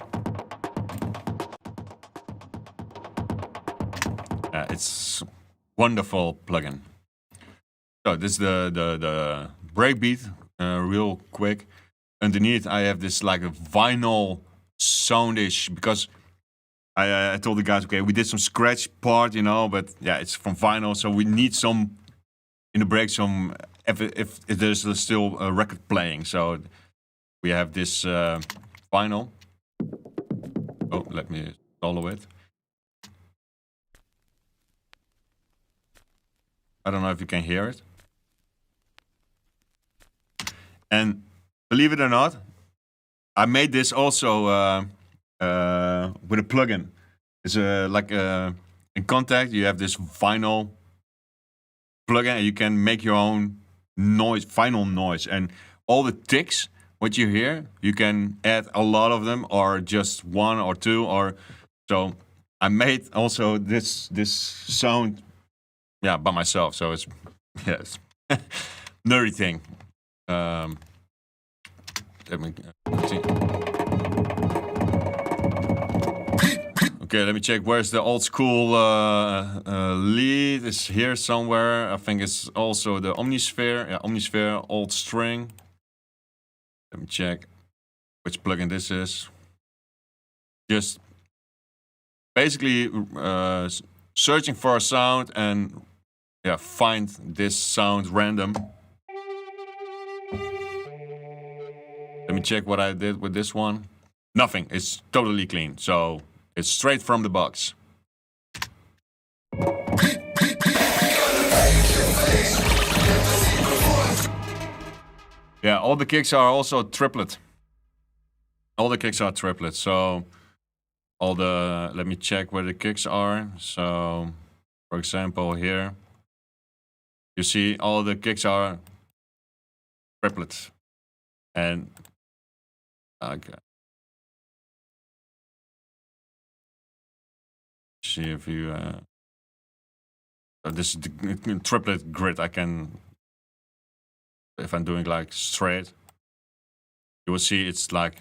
It's wonderful plugin. So this is the breakbeat, real quick. Underneath I have this like a vinyl soundish, because I told the guys, okay, we did some scratch part, you know, but yeah, it's from vinyl, so we need some in the break, some if there's still a record playing. So we have this vinyl. Oh, let me follow it. I don't know if you can hear it. And believe it or not, I made this also with a plugin. It's like in Kontakt, you have this vinyl plugin, and you can make your own noise, vinyl noise. And all the ticks, what you hear, you can add a lot of them, or just one or two, or so. I made also this sound. Yeah, by myself. So it's yes, nerdy thing. Let me okay. Let me check. Where's the old school lead? It's here somewhere. I think it's also the Omnisphere. Yeah, Omnisphere old string. Let me check which plugin this is. Just basically searching for a sound and. Yeah, find this sound random. Let me check what I did with this one. Nothing, it's totally clean. So it's straight from the box. Yeah, all the kicks are also triplet. All the kicks are triplet. So all the, let me check where the kicks are. So for example here. You see, all the kicks are triplets, and okay. See if you. This is the triplet grid. I can, if I'm doing like straight, you will see it's like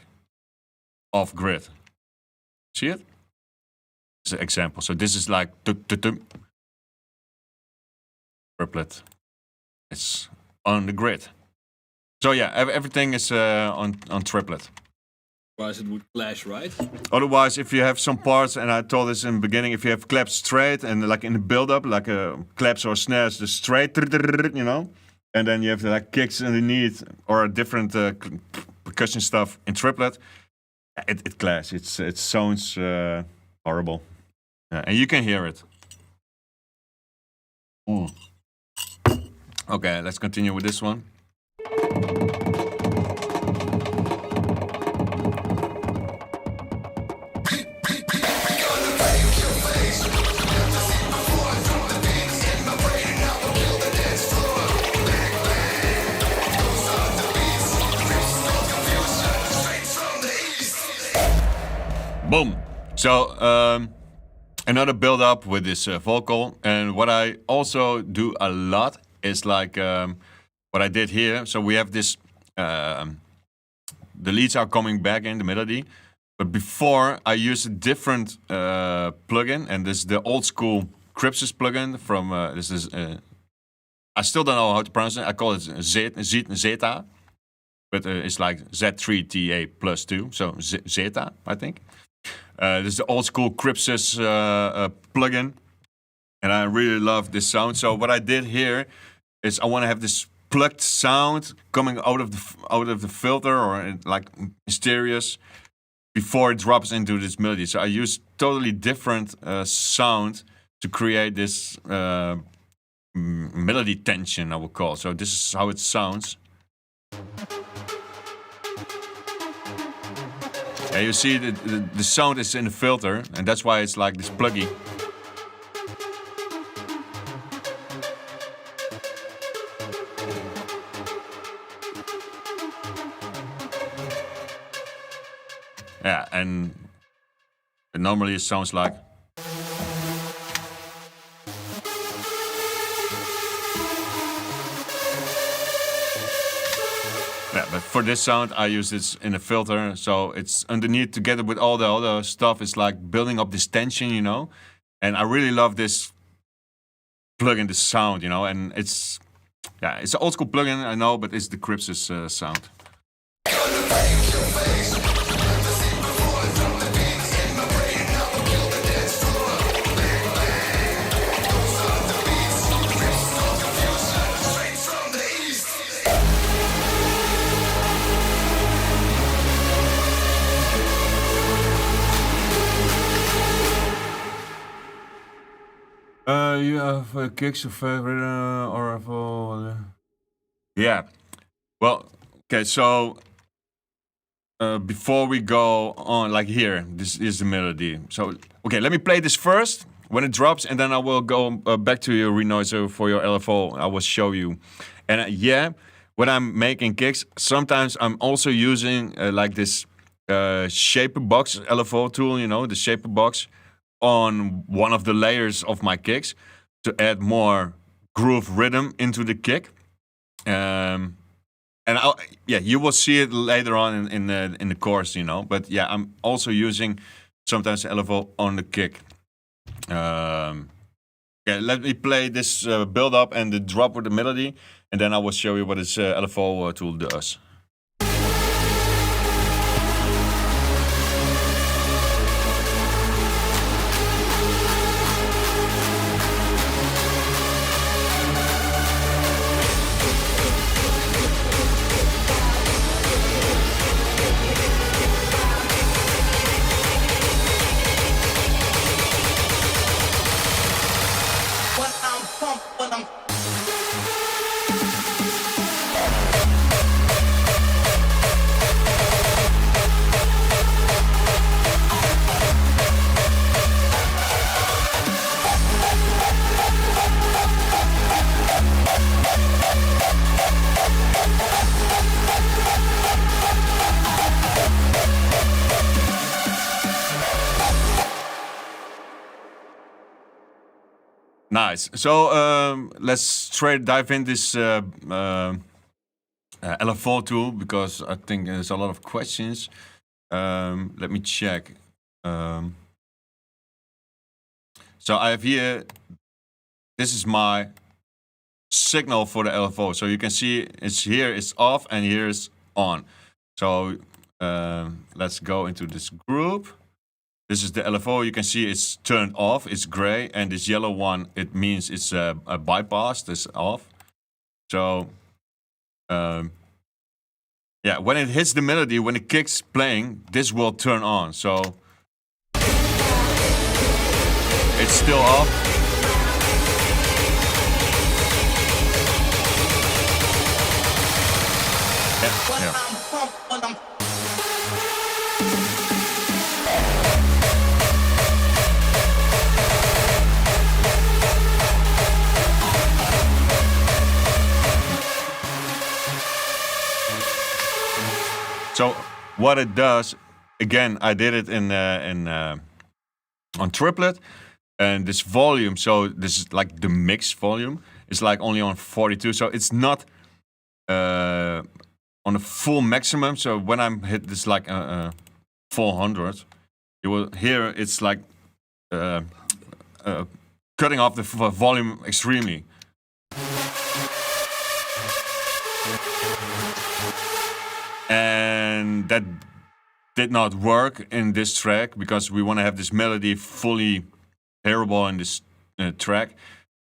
off grid. See it? It's an example. So this is like. Triplet. It's on the grid. So yeah, everything is on triplet. Otherwise it would clash, right? Otherwise, if you have some parts, and I told this in the beginning, if you have claps straight and like in the build-up, like claps or snares, the straight, you know, and then you have like kicks underneath or different percussion stuff in triplet, it clashes. It sounds horrible, and you can hear it. Okay, let's continue with this one. Boom. So another build up with this vocal, and what I also do a lot is like what I did here. So we have this, the leads are coming back in the melody, but before I use a different plugin, and this is the old school Crypsis plugin from this is I still don't know how to pronounce it. I call it Zeta, but it's like Z3TA+2, so Zeta, I think. This is the old school Crypsis plugin, and I really love this sound. So what I did here is I want to have this plucked sound coming out of the filter, or like mysterious, before it drops into this melody. So I use totally different sound to create this melody tension, I would call. So this is how it sounds. Yeah, you see the sound is in the filter, and that's why it's like this pluggy. Yeah, and normally it sounds like. Yeah, but for this sound, I use this in a filter, so it's underneath together with all the other stuff. It's like building up this tension, you know. And I really love this plugin, this sound, you know. And it's an old school plugin, I know, but it's the Crypsis sound. You have kicks of favorite or for yeah. Well, okay. So before we go on, like here, this is the melody. So okay, let me play this first when it drops, and then I will go back to your renoiser for your LFO. I will show you. And when I'm making kicks, sometimes I'm also using like this shaper box LFO tool. You know, the shaper box on one of the layers of my kicks to add more groove rhythm into the kick. And you will see it later on in the course, you know. But yeah, I'm also using sometimes LFO on the kick. Let me play this build up and the drop with the melody, and then I will show you what this LFO tool does. Nice. So let's straight dive in this LFO tool, because I think there's a lot of questions. Let me check. So I have here, this is my signal for the LFO. So you can see it's here, it's off, and here is on. So let's go into this group. This is the LFO. You can see it's turned off. It's gray, and this yellow one, it means it's a bypass. This off. So, when it hits the melody, when the kick's playing, this will turn on. So it's still off. Yeah. So what it does, again, I did it on triplet, and this volume. So this is like the mix volume. It's like only on 42, so it's not on a full maximum. So when I'm hit this like 400, you will hear it's like cutting off the volume extremely. And that did not work in this track, because we want to have this melody fully hearable in this track.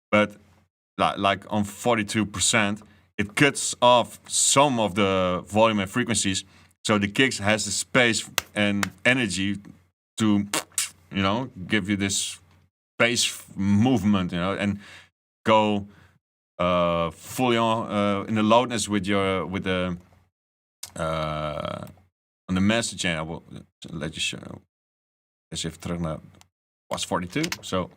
But like on 42%, it cuts off some of the volume and frequencies. So the kicks has the space and energy to, you know, give you this bass movement, you know, and go fully on in the loudness with the on the master chain. I will let you show. Eens even terug naar was 42. So.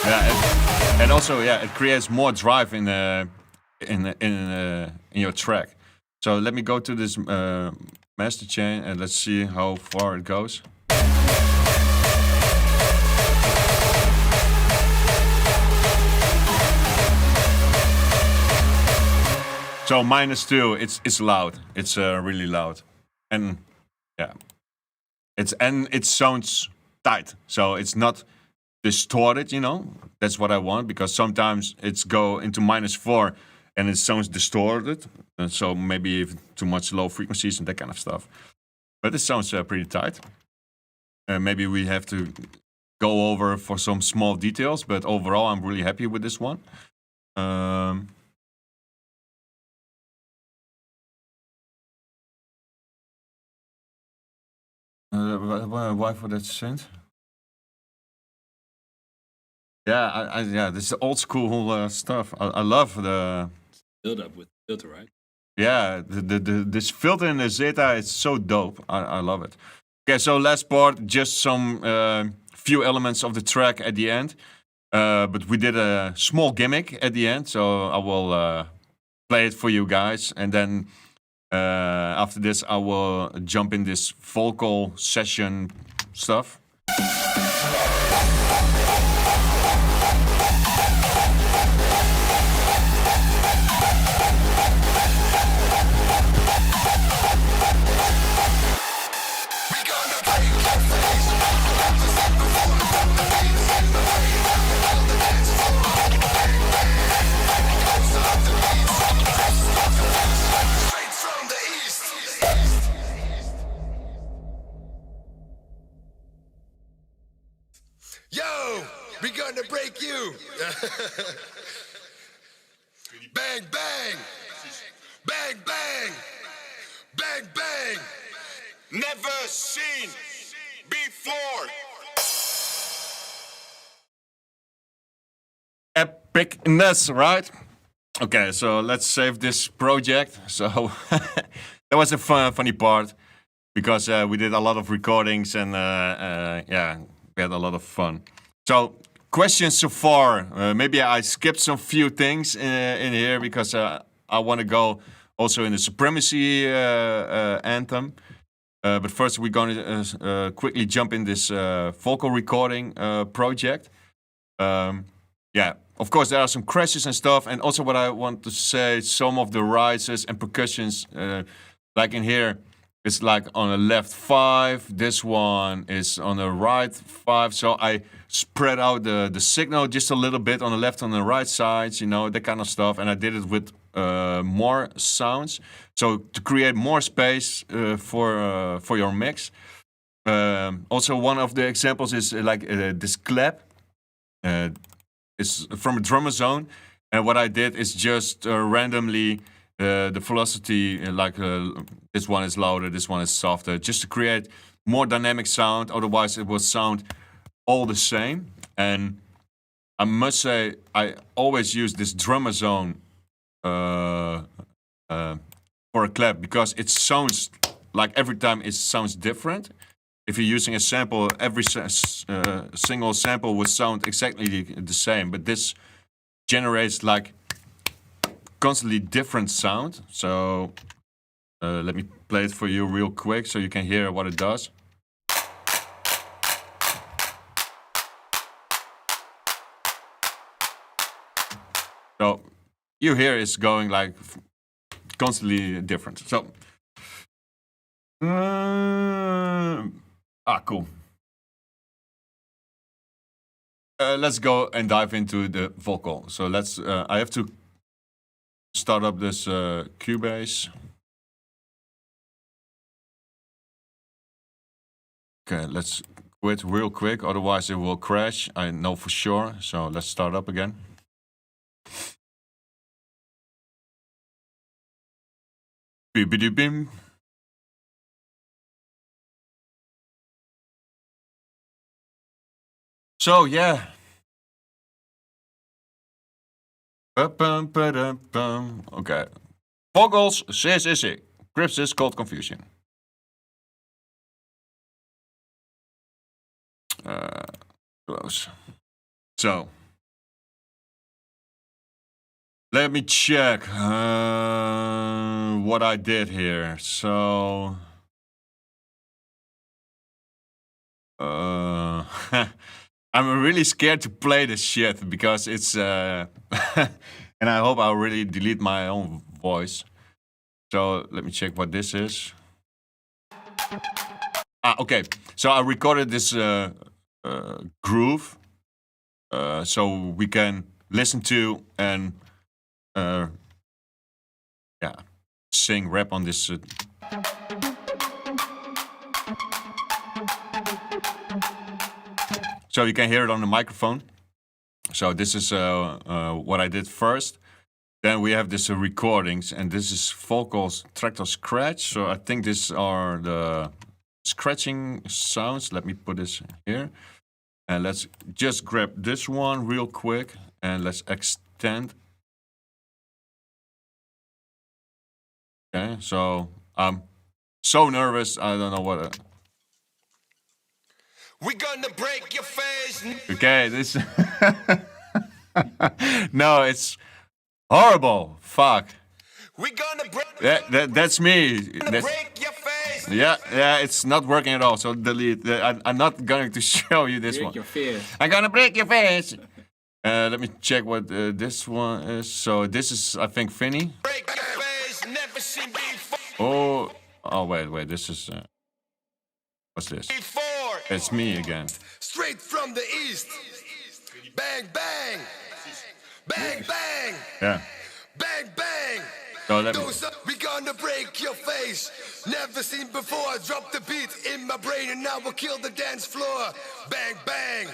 Yeah, and also it creates more drive in the in your track. So let me go to this master chain and let's see how far it goes. So -2, it's loud. It's really loud, and yeah, it sounds tight. So it's not distorted. That's what I want, because sometimes it's go into -4 and it sounds distorted. And so maybe if too much low frequencies and that kind of stuff. But it sounds pretty tight. Maybe we have to go over for some small details, but overall I'm really happy with this one. Why for that synth? Yeah, yeah, this is old school stuff. I love the Build up with filter, right? yeah this filter in the Zeta is so dope. I love it. Okay, so last part, just some few elements of the track at the end. But we did a small gimmick at the end, so I will play it for you guys, and then after this I will jump in this vocal session stuff. We gonna break your face. Never seen before. Drop the beats in my brain. Now we kill the dance floor. Bang bang, goes off the beats. Crystal confusion, straight from the east. Yo, we gonna break you. Bang bang, bang bang, bang bang. Never seen before. Epicness, right? Okay, so let's save this project. So that was a funny part, because we did a lot of recordings and yeah, we had a lot of fun. So questions so far? Maybe I skipped some few things in here because I want to go also in the Supremacy anthem. But first we're going to quickly jump in this vocal recording project. Yeah, of course there are some crashes and stuff, and also what I want to say, some of the rises and percussions, like in here, it's like on a left 5, this one is on the right 5, so I spread out the signal just a little bit on the left and the right sides, that kind of stuff, and I did it with more sounds, so to create more space for your mix. Also, one of the examples is like this clap. It's from a drummer zone, and what I did is just randomly the velocity, this one is louder, this one is softer, just to create more dynamic sound. Otherwise, it will sound all the same. And I must say, I always use this drummer zone for a clap, because it sounds like every time it sounds different. If you're using a sample, every single sample would sound exactly the same, but this generates like constantly different sound. So let me play it for you real quick so you can hear what it does. So you hear it's going like constantly different. So cool. Let's go and dive into the vocal. So let's. I have to start up this Cubase. Okay, let's quit real quick. Otherwise, it will crash. I know for sure. So let's start up again. Beep-a-doop-bim. So yeah. Okay. Vocals, CSSC. Crypsis called Confusion. Close. So Let me check what I did here. So, I'm really scared to play this shit because it's, and I hope I'll really delete my own voice. So let me check what this is. Okay. So I recorded this groove, so we can listen to and sing rap on this. So you can hear it on the microphone. So this is what I did first. Then we have this recordings, and this is vocals Traktor Scratch. So I think these are the scratching sounds. Let me put this here. And let's just grab this one real quick, and let's extend. Okay, so I'm so nervous. I don't know what. We gonna break your face. Okay, this. No, it's horrible. Fuck. We gonna break. That's me. That's, Break your face. yeah, it's not working at all. So delete. I'm not going to show you this Break one. your fear. I'm gonna break your face. Let me check what this one is. So this is, I think, Finny. Break your face. Never seen before. Oh, wait. This is. What's this? It's me again. Straight from the east. Bang bang. Bang bang. Yeah. Bang bang. So let me. Those up, we gonna break your face. Never seen before. Drop the beat in my brain and now we'll kill the dance floor. Bang bang.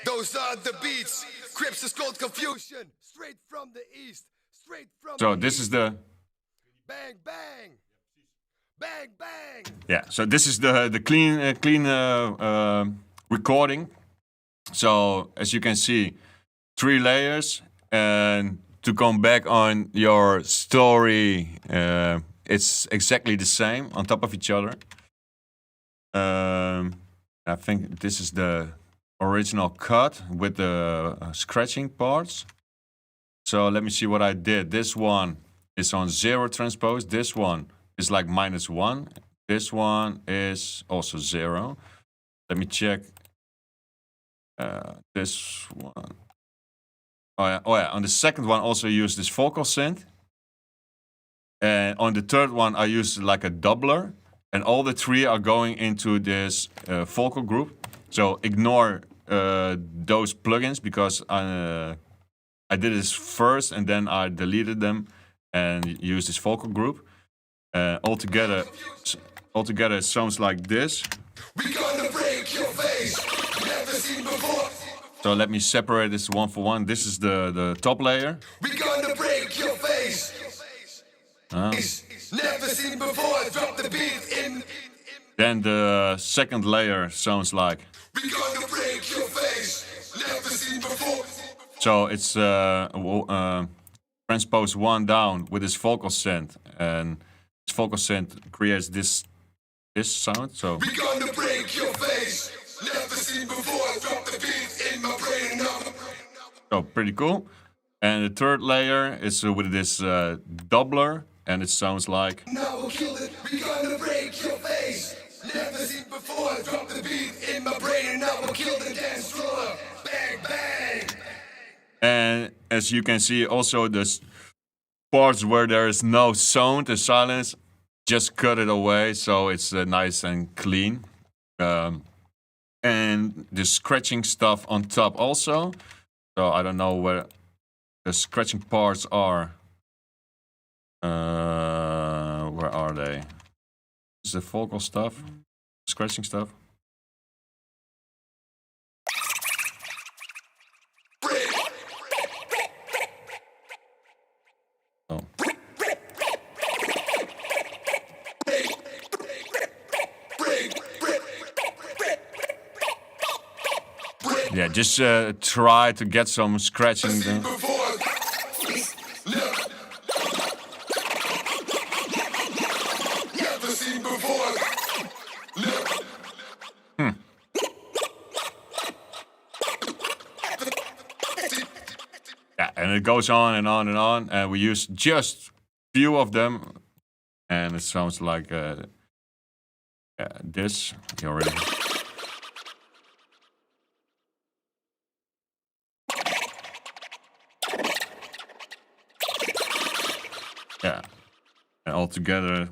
Those are the beats. Crips is called confusion. Straight from the east. Straight from. So the this is the. bang bang. Bang bang. Yeah. So this is the clean recording. So as you can see, 3 layers, and to come back on your story, it's exactly the same on top of each other. I think this is the original cut with the scratching parts. So let me see what I did. This one is on 0 transpose. This one is like -1. This one is also 0. Let me check this one. Oh yeah. On the second one, also use this vocal synth. And on the third one, I use like a doubler. And all the 3 are going into this vocal group. So ignore those plugins because I did this first and then I deleted them and used this vocal group. Altogether, it sounds like this. We gonna break your face. Never seen before. So let me separate this one for one. This is the top layer. We gonna break your face. Never seen before. Drop the beat in. Then the second layer sounds like. We gonna break your face. Never seen before. So it's transpose 1 down with this vocal synth, and this vocal synth creates this sound. So. We gonna break your face. Never seen before. Drop the beat in my brain now. So pretty cool. And the third layer is with this doubler, and it sounds like. Now we'll kill it. We gonna break your face. Never seen before. Drop the beat in my brain and now we'll kill the dance floor. Bang bang. And as you can see, also the parts where there is no sound, the silence, just cut it away, so it's nice and clean. And the scratching stuff on top also. So I don't know where the scratching parts are. Where are they? This is the vocal stuff, scratching stuff. Oh. Yeah, just try to get some scratching done. and it goes on and on and on, and we use just few of them, and it sounds like this. You already. Yeah, and all together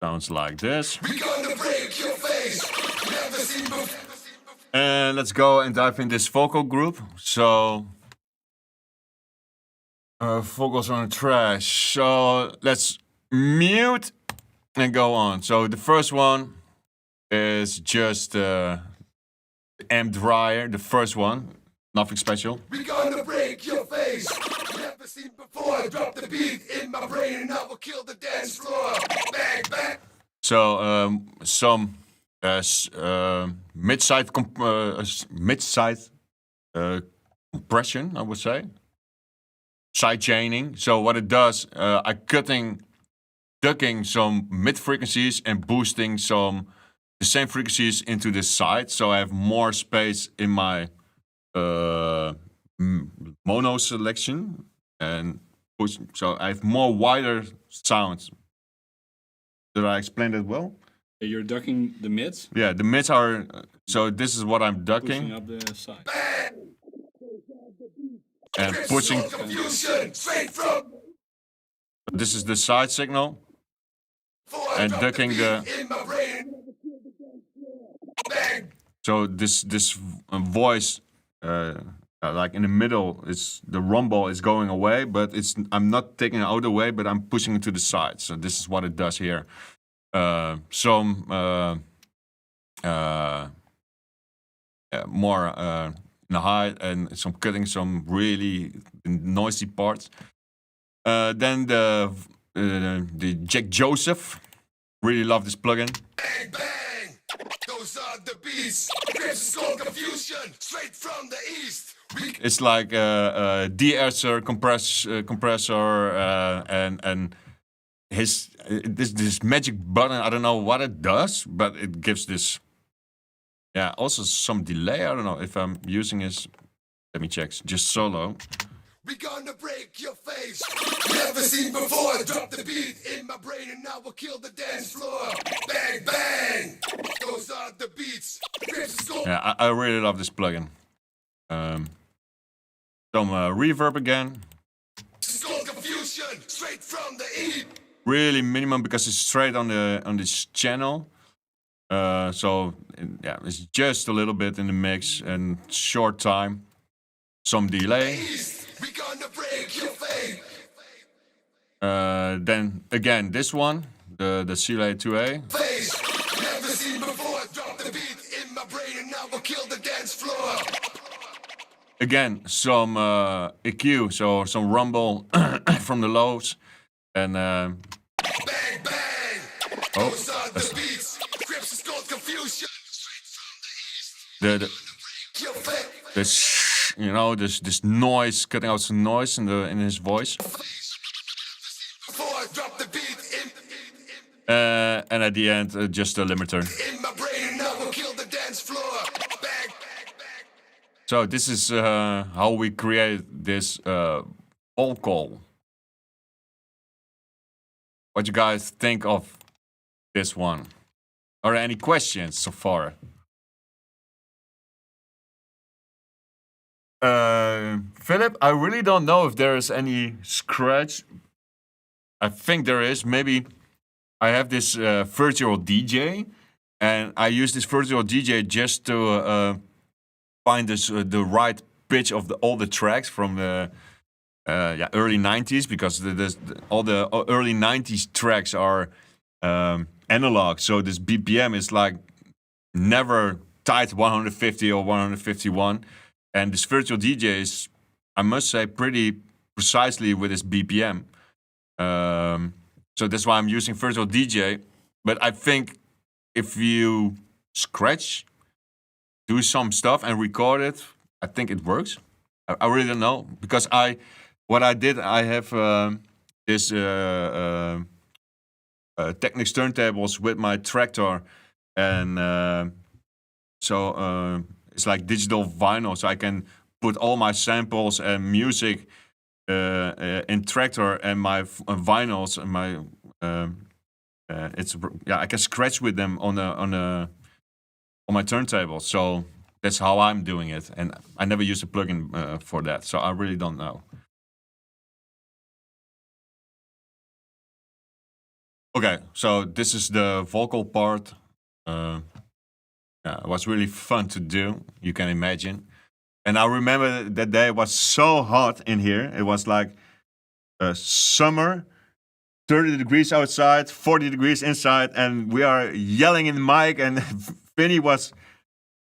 sounds like this. We gonna break your face. Never seen before. And let's go and dive in this vocal group. So, vocals on the trash. So let's mute and go on. So the first one is just amp dryer. The first one, nothing special. We gonna break your face. Never seen before. Drop the beat in my brain and I will kill the dance floor. Bang, bang. So some mid-side compression, I would say. Side chaining. So what it does, I ducking some mid frequencies and boosting the same frequencies into the side. So I have more space in my mono selection and push. So I have more wider sounds. Did I explain that well? You're ducking the mids, Yeah, the mids are. So this is what I'm ducking pushing up the side. and pushing. Confusion. Straight from. This is the side signal Before and drop ducking beat the. in my brain. Bang. So this voice, like in the middle, is the rumble is going away, but I'm not taking it out away, but I'm pushing it to the side. So this is what it does here. Some more in the high and some cutting some really noisy parts. Then the Jack Joseph, really love this plugin. Bang, bang. Those are the beats. Grips skull confusion. Straight from the east. We It's like a de-esser compressor and his this magic button. I don't know what it does, but it gives this. Yeah, also some delay. I don't know if I'm using this. Let me check. Just solo. We gonna break your face. Never seen before. Drop the beat in my brain and I will kill the dance floor. Bang, bang. Those are the beats. Grips skull. Yeah, I really love this plugin. Some reverb again. Skull confusion. Straight from the east. Really minimum because it's straight on this channel. So yeah, it's just a little bit in the mix and short time. Some delay. We gonna break your face. Then again, this one, the CLA 2A. Face. Never seen before. Drop the beat in my brain and I will kill the dance floor. Again, some EQ, so some rumble from the lows. And Bang, bang. oh, Those are the beats. Grips is called confusion. Straight from the east. the Your face. this this noise, cutting out some noise in his voice. Before I drop the beat And at the end, just a limiter. in my brain and I will kill the dance floor. Bang, bang, bang. So this is how we create this vocal. What you guys think of this one? Are there any questions so far? Philip, I really don't know if there is any scratch. I think there is. Maybe I have this virtual DJ, and I use this virtual DJ just to find the right pitch of all the tracks from the early 90s, because all the early 90s tracks are analog. So this BPM is like never tied 150 or 151. And this virtual DJ is, I must say, pretty precisely with its BPM. So that's why I'm using virtual DJ. But I think if you scratch, do some stuff and record it, I think it works. I really don't know, because what I did, I have this Technics turntables with my Traktor, and so it's like digital vinyl, so I can put all my samples and music in Tractor and my vinyls and my I can scratch with them on my turntable. So that's how I'm doing it, and I never use a plugin for that, so I really don't know. Okay, so this is the vocal part. It was really fun to do, you can imagine. And I remember that day it was so hot in here. It was like summer, 30 degrees outside, 40 degrees inside, and we are yelling in the mic, and Vinny was,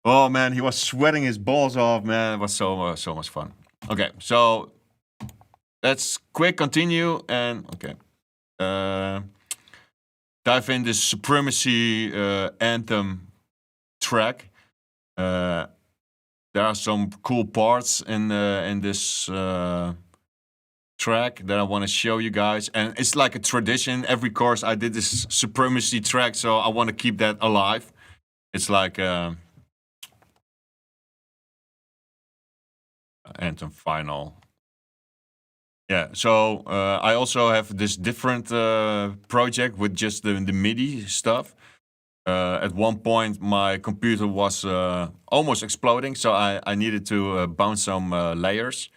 oh man, he was sweating his balls off, man. It was so much fun. Okay, so let's quick continue and dive in this Supremacy anthem track. There are some cool parts in this track that I want to show you guys, and it's like a tradition. Every course I did this Supremacy track, so I want to keep that alive. It's like anthem final. Yeah, so I also have this different project with just the MIDI stuff. At one point, my computer was almost exploding, so I needed to bounce some layers.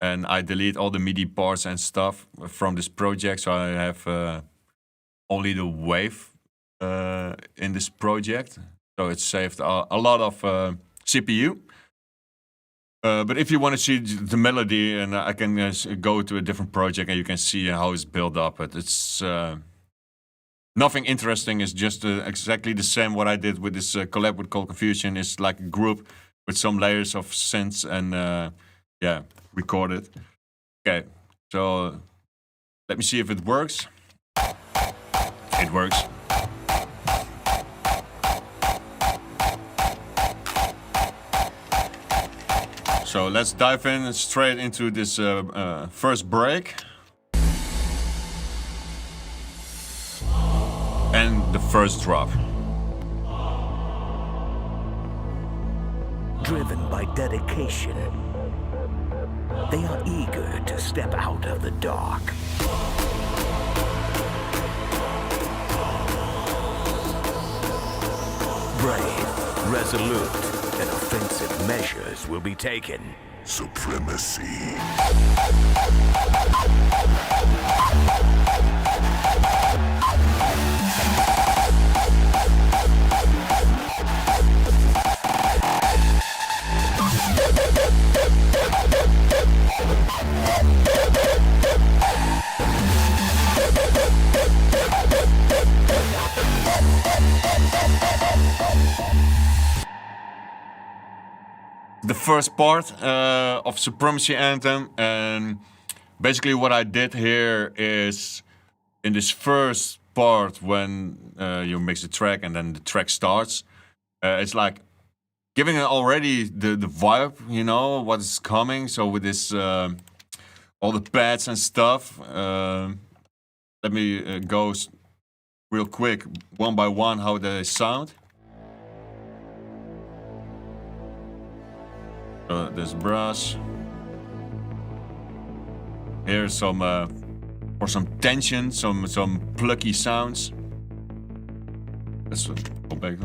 And I delete all the MIDI parts and stuff from this project, so I have only the wave in this project. So it saved a lot of CPU. But if you want to see the melody, and I can go to a different project and you can see how it's built up. But it's nothing interesting. It's just exactly the same what I did with this collab with Cold Confusion. It's like a group with some layers of synths and recorded. Okay, so let me see if it works. It works. So let's dive in straight into this first break. And the first drop. Driven by dedication, they are eager to step out of the dark. Brave, resolute, and offensive measures will be taken. Supremacy. The first part of Supremacy Anthem, and basically what I did here is in this first part when you mix the track and then the track starts, it's like giving it already the vibe, you know, what is coming. So with this all the pads and stuff, let me go real quick one by one how they sound. There's brass. Here's some for some tension, some plucky sounds. Let's go back.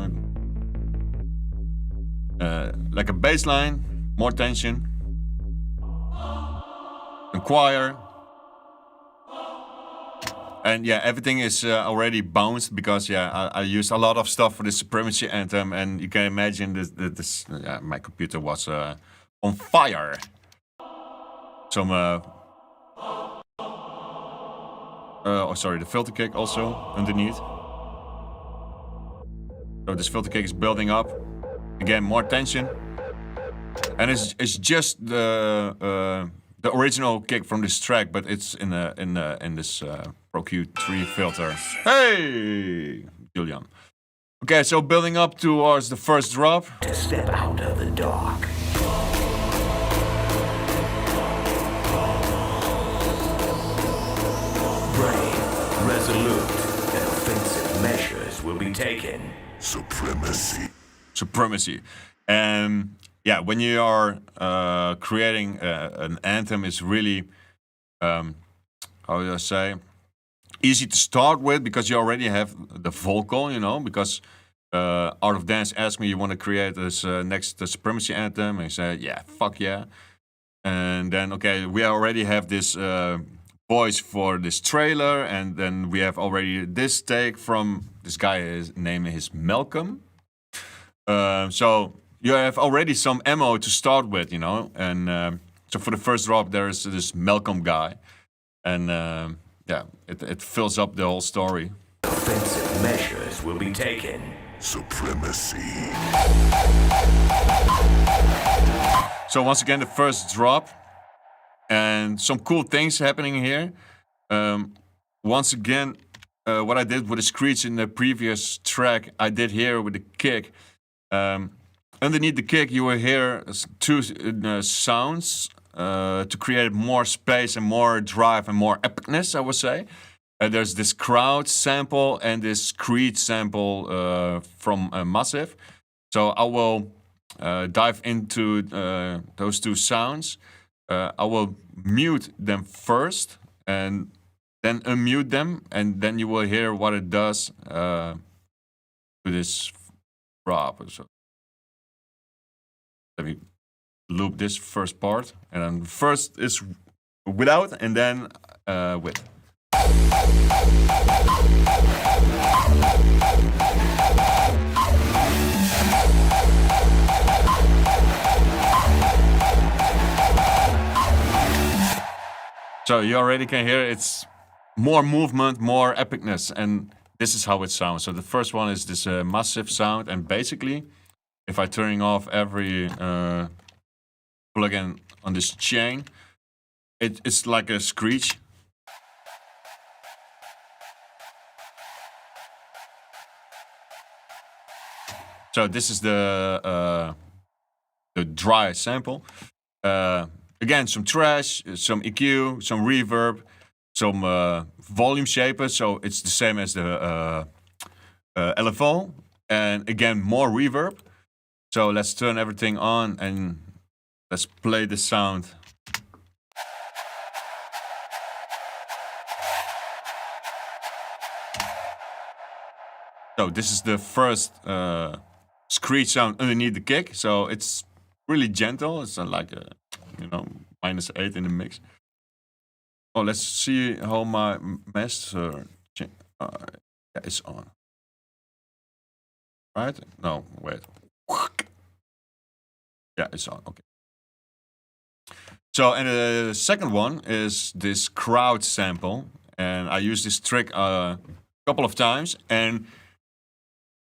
Like a bass line, more tension. And choir. And yeah, everything is already bounced because I used a lot of stuff for the Supremacy Anthem, and you can imagine this my computer was on fire. Some the filter kick also underneath. So this filter kick is building up. Again, more tension. And it's just the original kick from this track, but it's in this Pro Q3 filter. Hey, Julian. Okay, so building up towards the first drop. To step out of the dark. Brave, resolute, and offensive measures will be taken. Supremacy. Supremacy. And yeah, when you are creating an anthem, it's really how do I say, easy to start with because you already have the vocal, you know, because Art of Dance asked me, you want to create this next Supremacy anthem? And I said, yeah, fuck yeah. And then, okay, we already have this voice for this trailer, and then we have already this take from this guy, his name is Malcolm. So you have already some ammo to start with, you know, and so for the first drop, there's this Malcolm guy, and yeah, it fills up the whole story. Offensive measures will be taken. Supremacy. So once again, the first drop, and some cool things happening here. Once again, what I did with the screech in the previous track, I did here with the kick. Underneath the kick, you will hear two sounds to create more space and more drive and more epicness, I would say. There's this crowd sample and this screech sample from Massive. So I will dive into those two sounds. I will mute them first and then unmute them, and then you will hear what it does to this drop. So let me loop this first part, and then first is without, and then with. So you already can hear it's more movement, more epicness, and this is how it sounds. So the first one is this massive sound, and basically, if I turning off every plugin on this chain, it's like a screech. So this is the dry sample. Again, some trash, some EQ, some reverb, some volume shaper. So it's the same as the LFO. And again, more reverb. So let's turn everything on and let's play the sound. So this is the first screech sound underneath the kick. So it's really gentle. It's not like a, you know, -8 in the mix. Oh, let's see how my master yeah, it's on. Right? No, wait. Yeah, it's on. Okay. So, and the second one is this crowd sample, and I use this trick a couple of times, and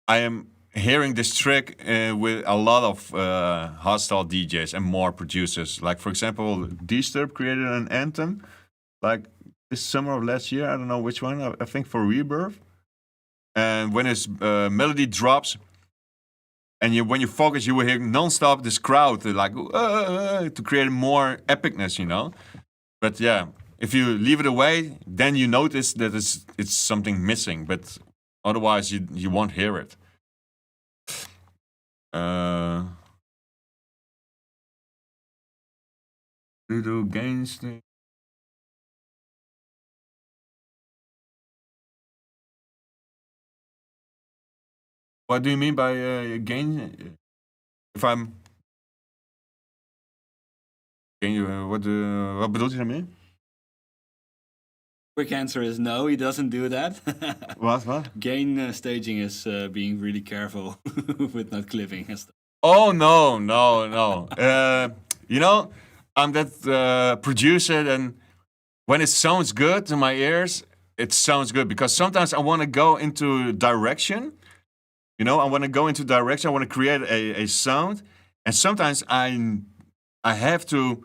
I am hearing this trick with a lot of hostile DJs and more producers. Like, for example, Disturb created an anthem like this summer of last year. I don't know which one. I think for Rebirth. And when his melody drops, and when you focus, you will hear non-stop this crowd like to create more epicness, you know. But yeah, if you leave it away, then you notice that it's something missing. But otherwise, you won't hear it. Little gains thing. What do you mean by gain? If I'm gain, wat bedoelt je daarmee? Quick answer is no, he doesn't do that. What? Gain staging is being really careful with not clipping and stuff. Oh no. You know, I'm that producer, and when it sounds good to my ears, it sounds good because sometimes I want to go into direction. You know, I want to go into direction. I want to create a sound, and sometimes I have to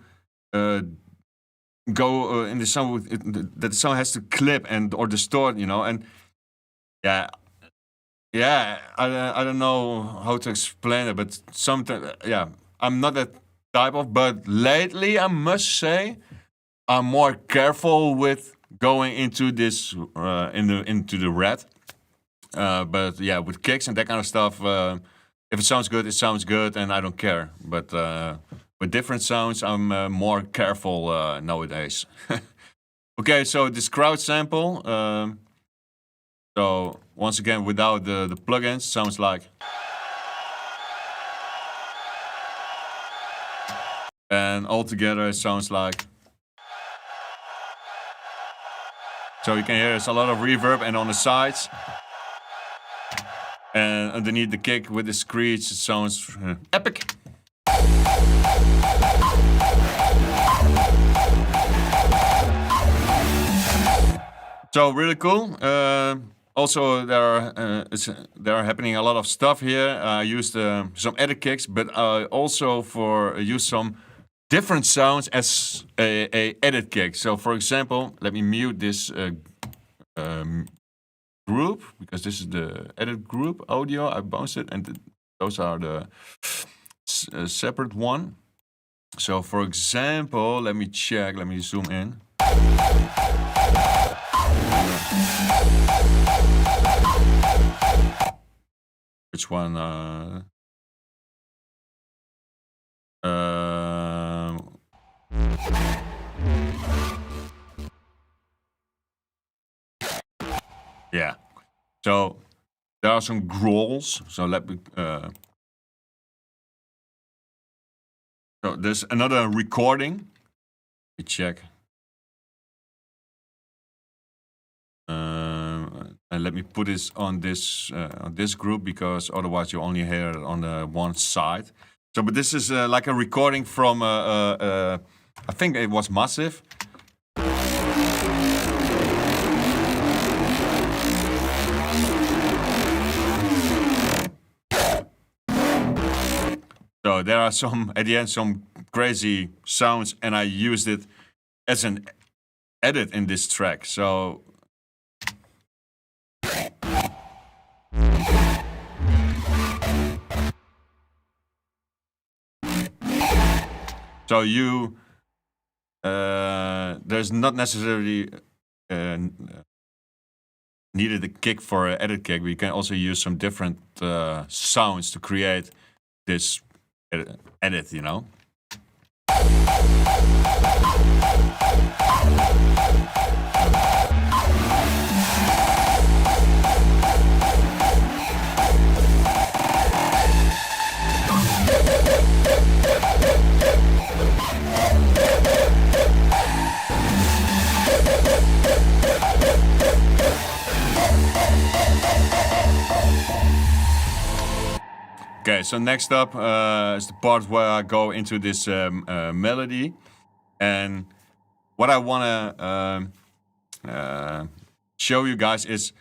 go in the sound that the sound has to clip or distort. You know, and yeah. I don't know how to explain it, but sometimes I'm not that type of. But lately, I must say, I'm more careful with going into this into the red. But yeah, with kicks and that kind of stuff, if it sounds good, it sounds good, and I don't care. But with different sounds, I'm more careful nowadays. Okay, so this crowd sample. So once again, without the plugins, sounds like. And altogether, it sounds like. So you can hear there's a lot of reverb, and on the sides. And underneath the kick with the screech, it sounds epic. So really cool. Also, there are happening a lot of stuff here. I used some edit kicks, but I also used some different sounds as a edit kick. So, for example, let me mute this group, because this is the edit group audio. I bounced it, and those are the separate one. So, for example, let me check. Let me zoom in. Which one? Yeah. So there are some growls. So let me. So there's another recording. Let me check. And let me put this on this group, because otherwise you only hear it on the one side. So, but this is like a recording from I think it was Massive. So there are at the end some crazy sounds, and I used it as an edit in this track. So. So there's not necessarily needed a kick for an edit kick, but you can also use some different sounds to create this edit, you know? Okay, so next up is the part where I go into this melody, and what I want to show you guys is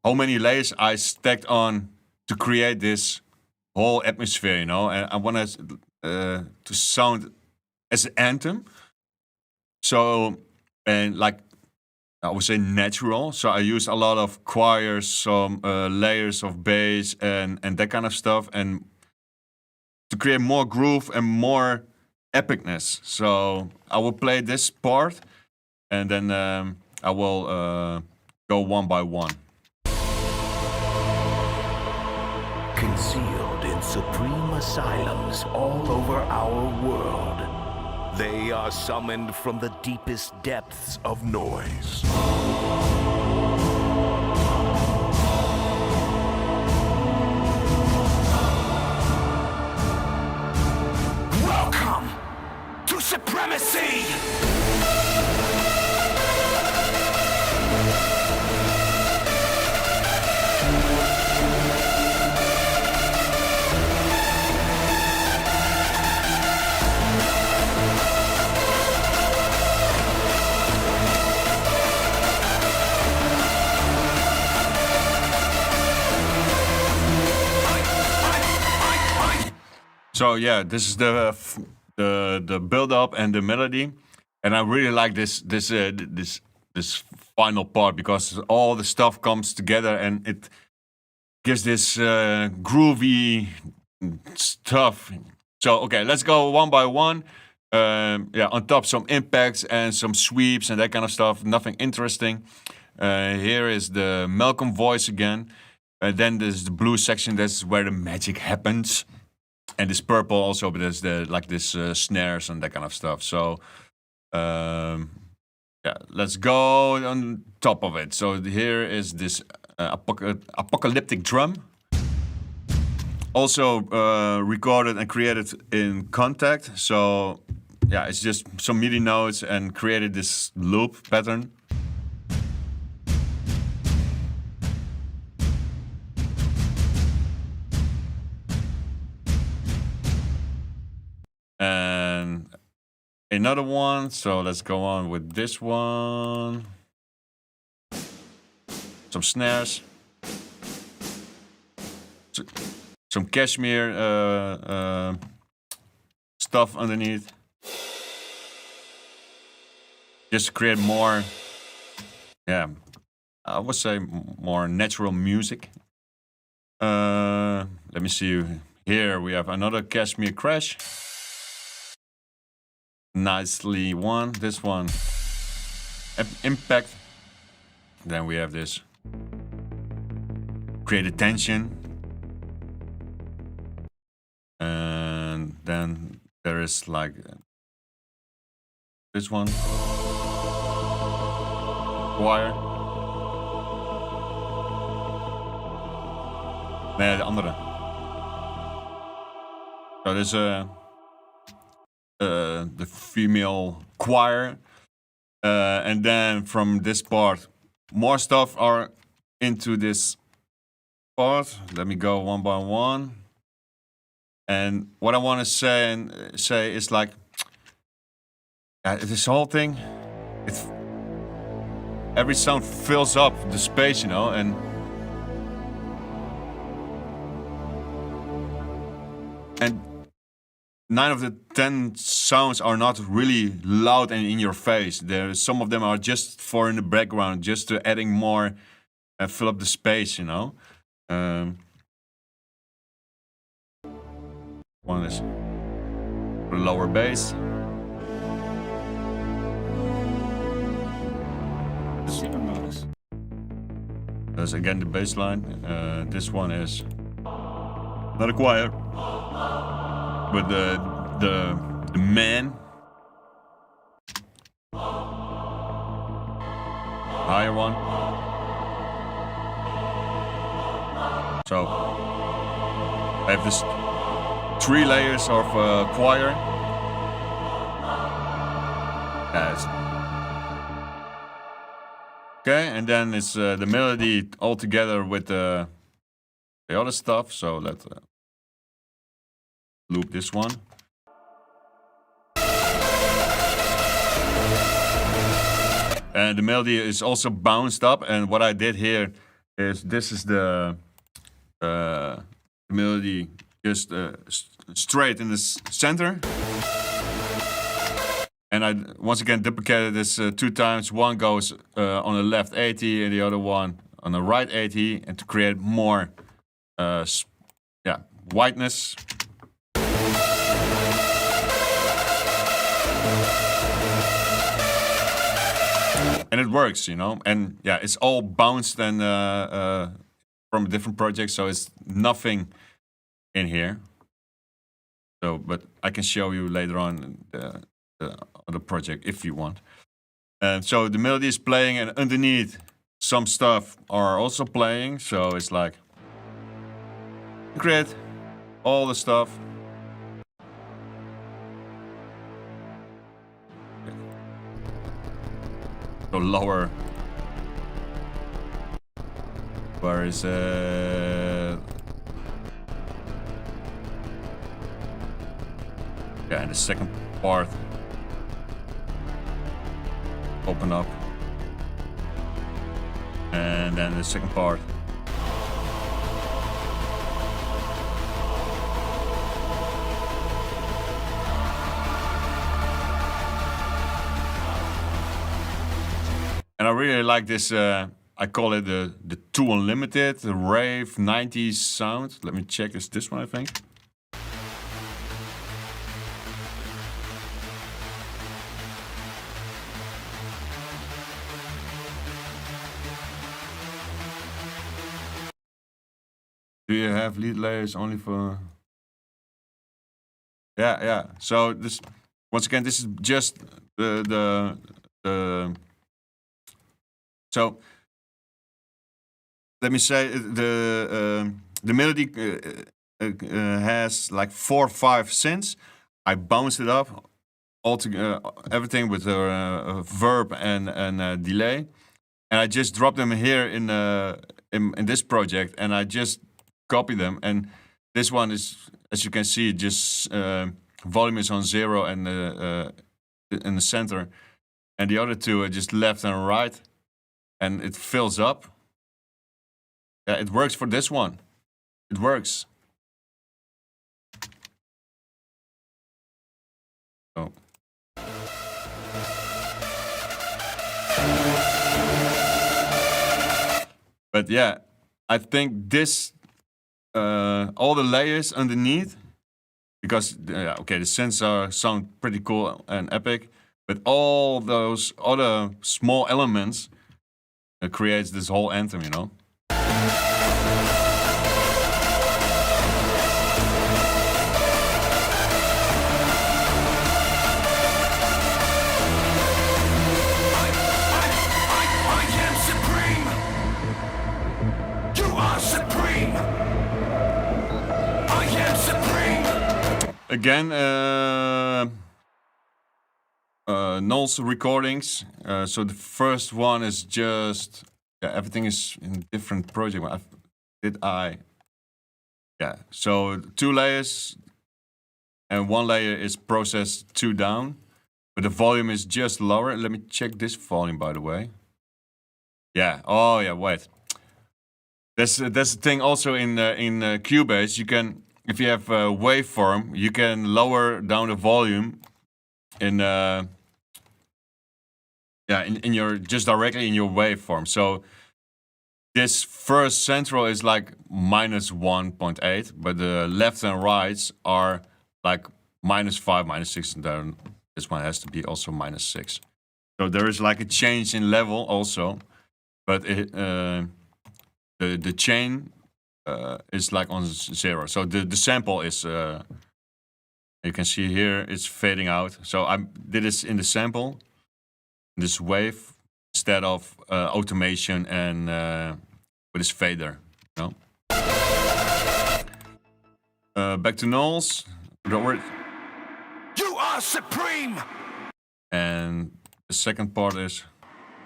how many layers I stacked on to create this whole atmosphere, you know, and I want to sound as an anthem. So, and like I would say natural. So I use a lot of choirs, some layers of bass and that kind of stuff, and to create more groove and more epicness. So I will play this part, and then I will go one by one. Concealed in supreme asylums all over our world, they are summoned from the deepest depths of noise. Welcome to Supremacy! So yeah, this is the build up and the melody, and I really like this final part, because all the stuff comes together and it gives this groovy stuff. So okay, let's go one by one. Yeah, on top some impacts and some sweeps and that kind of stuff. Nothing interesting. Here is the Malcolm voice again. Then there's the blue section. That's where the magic happens. And this purple also, but there's this snares and that kind of stuff. So yeah, let's go on top of it. So here is this apocalyptic drum. Also recorded and created in Contact. So yeah, it's just some MIDI notes and created this loop pattern. And another one, so let's go on with this one. Some snares. Some cashmere stuff underneath. Just to create more, yeah, I would say more natural music. Let me see. Here we have another cashmere crash. Nicely one. This one, impact. Then we have this created tension, and then there is like this one, choir. Nee, de andere. So there's the female choir, and then from this part, more stuff are into this part. Let me go one by one. And what I want to say is like, this whole thing, every sound fills up the space, you know, and And 9 of the 10 sounds are not really loud and in your face. Some of them are just for in the background, just to adding more, fill up the space, you know. One is for the lower bass. Super modus. That's again the bass line. This one is not a choir, but the man. Higher one. So I have this 3 layers of choir. Okay, and then it's the melody all together with the other stuff. So let's loop this one. And the melody is also bounced up. And what I did here is this is the melody just straight in the center. And I once again duplicated this 2 times. One goes on the left 80 and the other one on the right 80, and to create more whiteness. And it works, you know. And yeah, it's all bounced and from different projects, so it's nothing in here. So, but I can show you later on the other project if you want. And so the melody is playing, and underneath some stuff are also playing. So it's like create all the stuff. So lower. Where is it? Yeah, and the second part. Open up. And then the second part. And I really like this, I call it the 2 Unlimited, the rave 90s sound. Let me check, it's this one I think. Do you have lead layers only for? Yeah. So this, once again, this is just the. So let me say the melody has like 4 or 5 synths. I bounced it up all together, everything with a verb and delay, and I just dropped them here in this project, and I just copy them. And this one is, as you can see, just volume is on 0 and in the center, and the other two are just left and right, and it fills up. Yeah, it works for this one. It works. Oh. But yeah, I think this, all the layers underneath, because okay, the synths sound pretty cool and epic, but all those other small elements creates this whole anthem, you know. I am supreme. You are supreme. I am supreme. Again, Noel's recordings. So the first one is just everything is in different project. Yeah. So 2 layers, and 1 layer is processed 2 down, but the volume is just lower. Let me check this volume, by the way. Yeah. Oh yeah. Wait. That's the thing. Also in Cubase, you can, if you have a waveform, you can lower down the volume in your just directly in your waveform. So this first central is like -1.8, but the left and rights are like -5, -6, and then this one has to be also -6. So there is like a change in level also, but the chain is like on 0. So the sample is, you can see here, it's fading out. So I did this in the sample, this wave, instead of automation and with this fader, you know. Back to Noel's. You are supreme. And the second part is,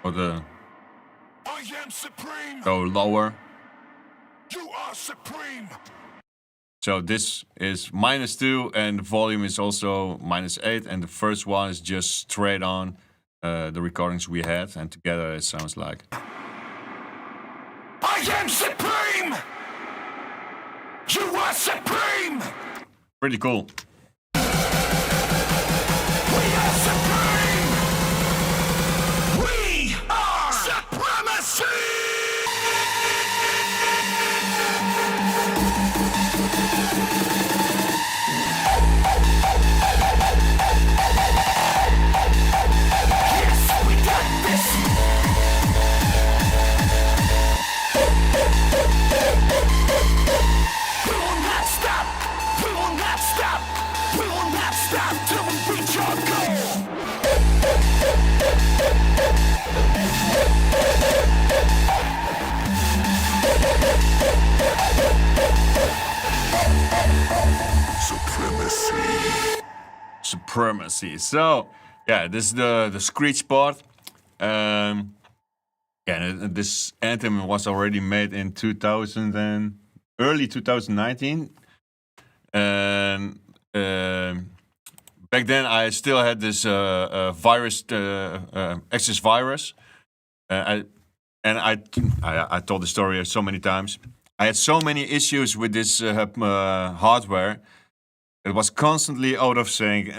or the I am supreme. go lower. You are supreme. So this is -2, and the volume is also -8, and the first one is just straight on the recordings we had, and together it sounds like. I am supreme. You are supreme. Pretty cool. We are supreme. We are supremacy. Yes, we got this. We will not stop. We will not stop. We will not stop till we reach our goal. Supremacy. So yeah, this is the screech part. This anthem was already made in 2000 and early 2019, and back then I still had this virus, Access virus. I told the story so many times. I had so many issues with this hardware. It was constantly out of sync.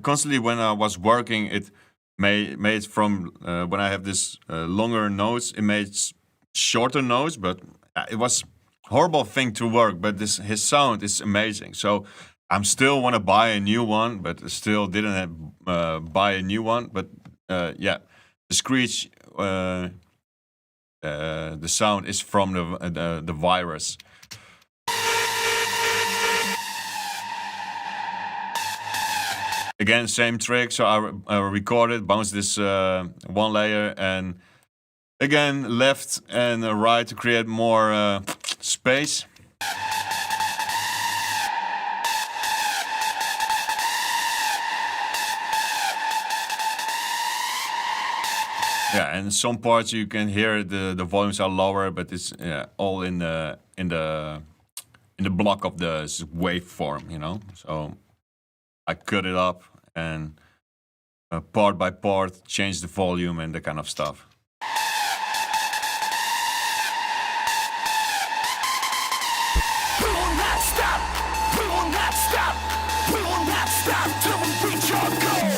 Constantly when I was working, it made from when I have this longer notes, it made shorter notes. But it was horrible thing to work. But his sound is amazing. So I'm still want to buy a new one, but still didn't buy a new one. But yeah, the screech, the sound is from the virus. again, same trick. So I recorded, bounced this one layer, and again left and right to create more space. Yeah, and some parts you can hear the volumes are lower, but it's all in the block of the waveform, you know. So I cut it up and part by part change the volume and that kind of stuff. We will not stop. We will not stop. We will not stop till we reach our goal.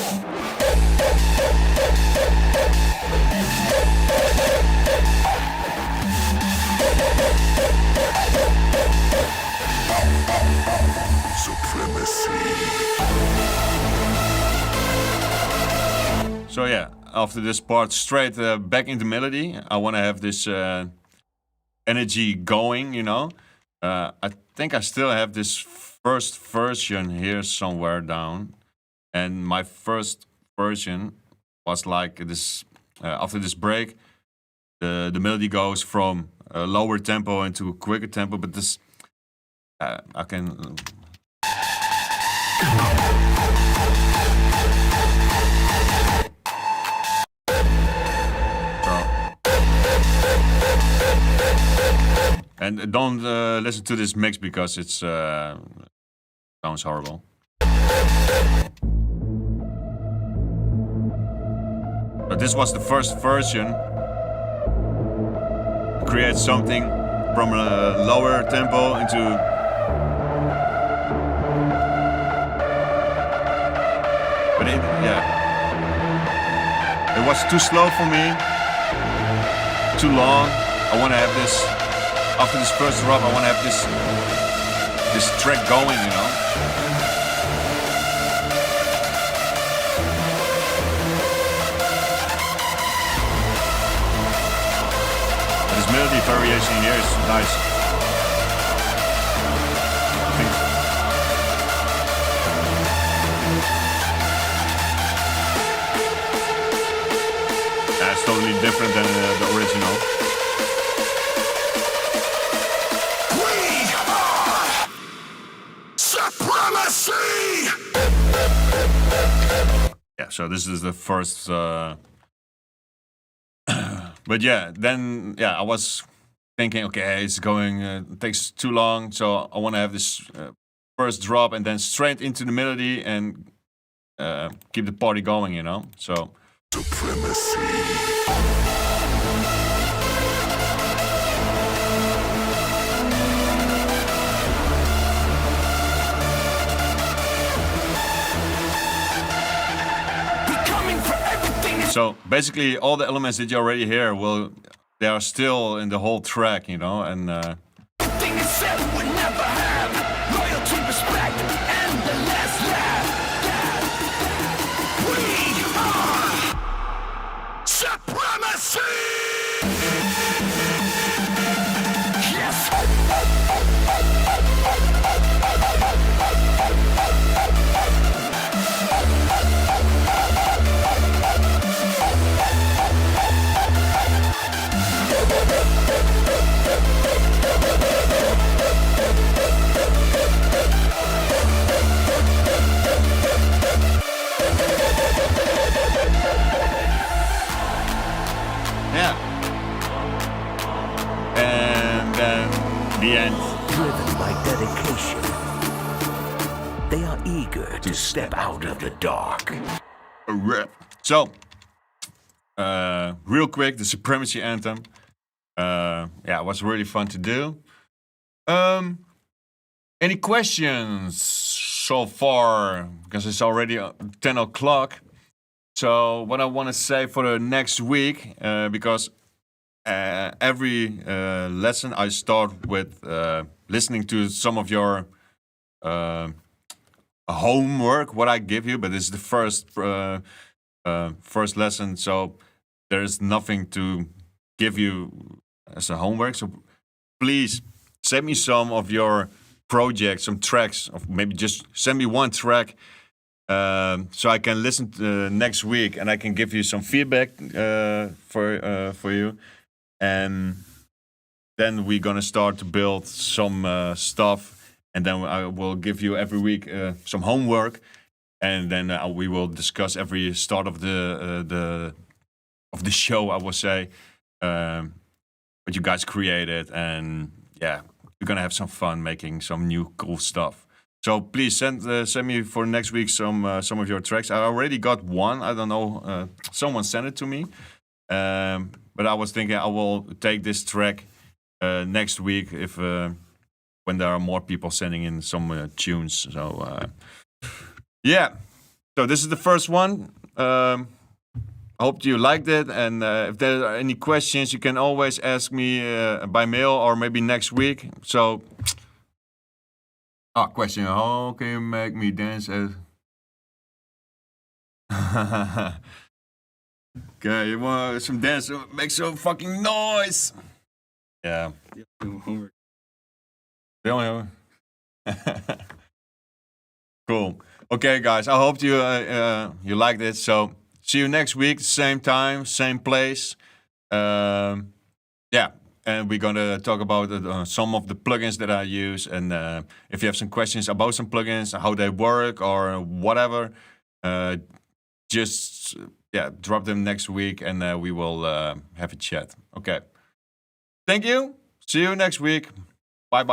So yeah, after this part, straight back into melody. I want to have this energy going, you know. I think I still have this first version here somewhere down, and my first version was like this. After this break, the melody goes from a lower tempo into a quicker tempo, but this I can. And don't listen to this mix because it's sounds horrible. But this was the first version. Create something from a lower tempo into. But it was too slow for me. Too long. I want to have this. After this first drop, I want to have this track going, you know. But this melody variation here is nice. I think. It's totally different than the original. Yeah, so this is the first. But yeah, then I was thinking, okay, it's going, it takes too long, so I want to have this first drop and then straight into the melody and keep the party going, you know. So. So basically, all the elements that you already hear they are still in the whole track, you know, and. Everything is said we never have loyalty, respect, and the last laugh. We are supremacy. Yes. Yeah. And then the end. Driven by dedication, they are eager to step out of the dark. A rap. So, real quick, the Supremacy Anthem. It was really fun to do. Any questions so far? Because it's already 10 o'clock. So what I want to say for the next week, because every lesson I start with listening to some of your homework, what I give you, but it's the first lesson, so there's nothing to give you as a homework. So please send me some of your projects, some tracks, or maybe just send me one track so I can listen to, next week and I can give you some feedback for you, and then we're gonna start to build some stuff, and then I will give you every week some homework, and then we will discuss every start of the show. I will say what you guys created, and yeah, we're gonna have some fun making some new cool stuff. So please send me for next week some of your tracks. I already got one. I don't know. Someone sent it to me, but I was thinking I will take this track next week if when there are more people sending in some tunes. So yeah. So this is the first one. I hope you liked it, and if there are any questions, you can always ask me by mail or maybe next week. So. Question. How can you make me dance as... Okay, you want some dance? Make some fucking noise! Yeah. Homework. Yeah. Cool. Okay, guys, I hope you liked it. So, see you next week, same time, same place. Yeah. And we're gonna talk about some of the plugins that I use, and if you have some questions about some plugins, how they work, or whatever, just drop them next week, and we will have a chat. Okay. Thank you. See you next week. Bye.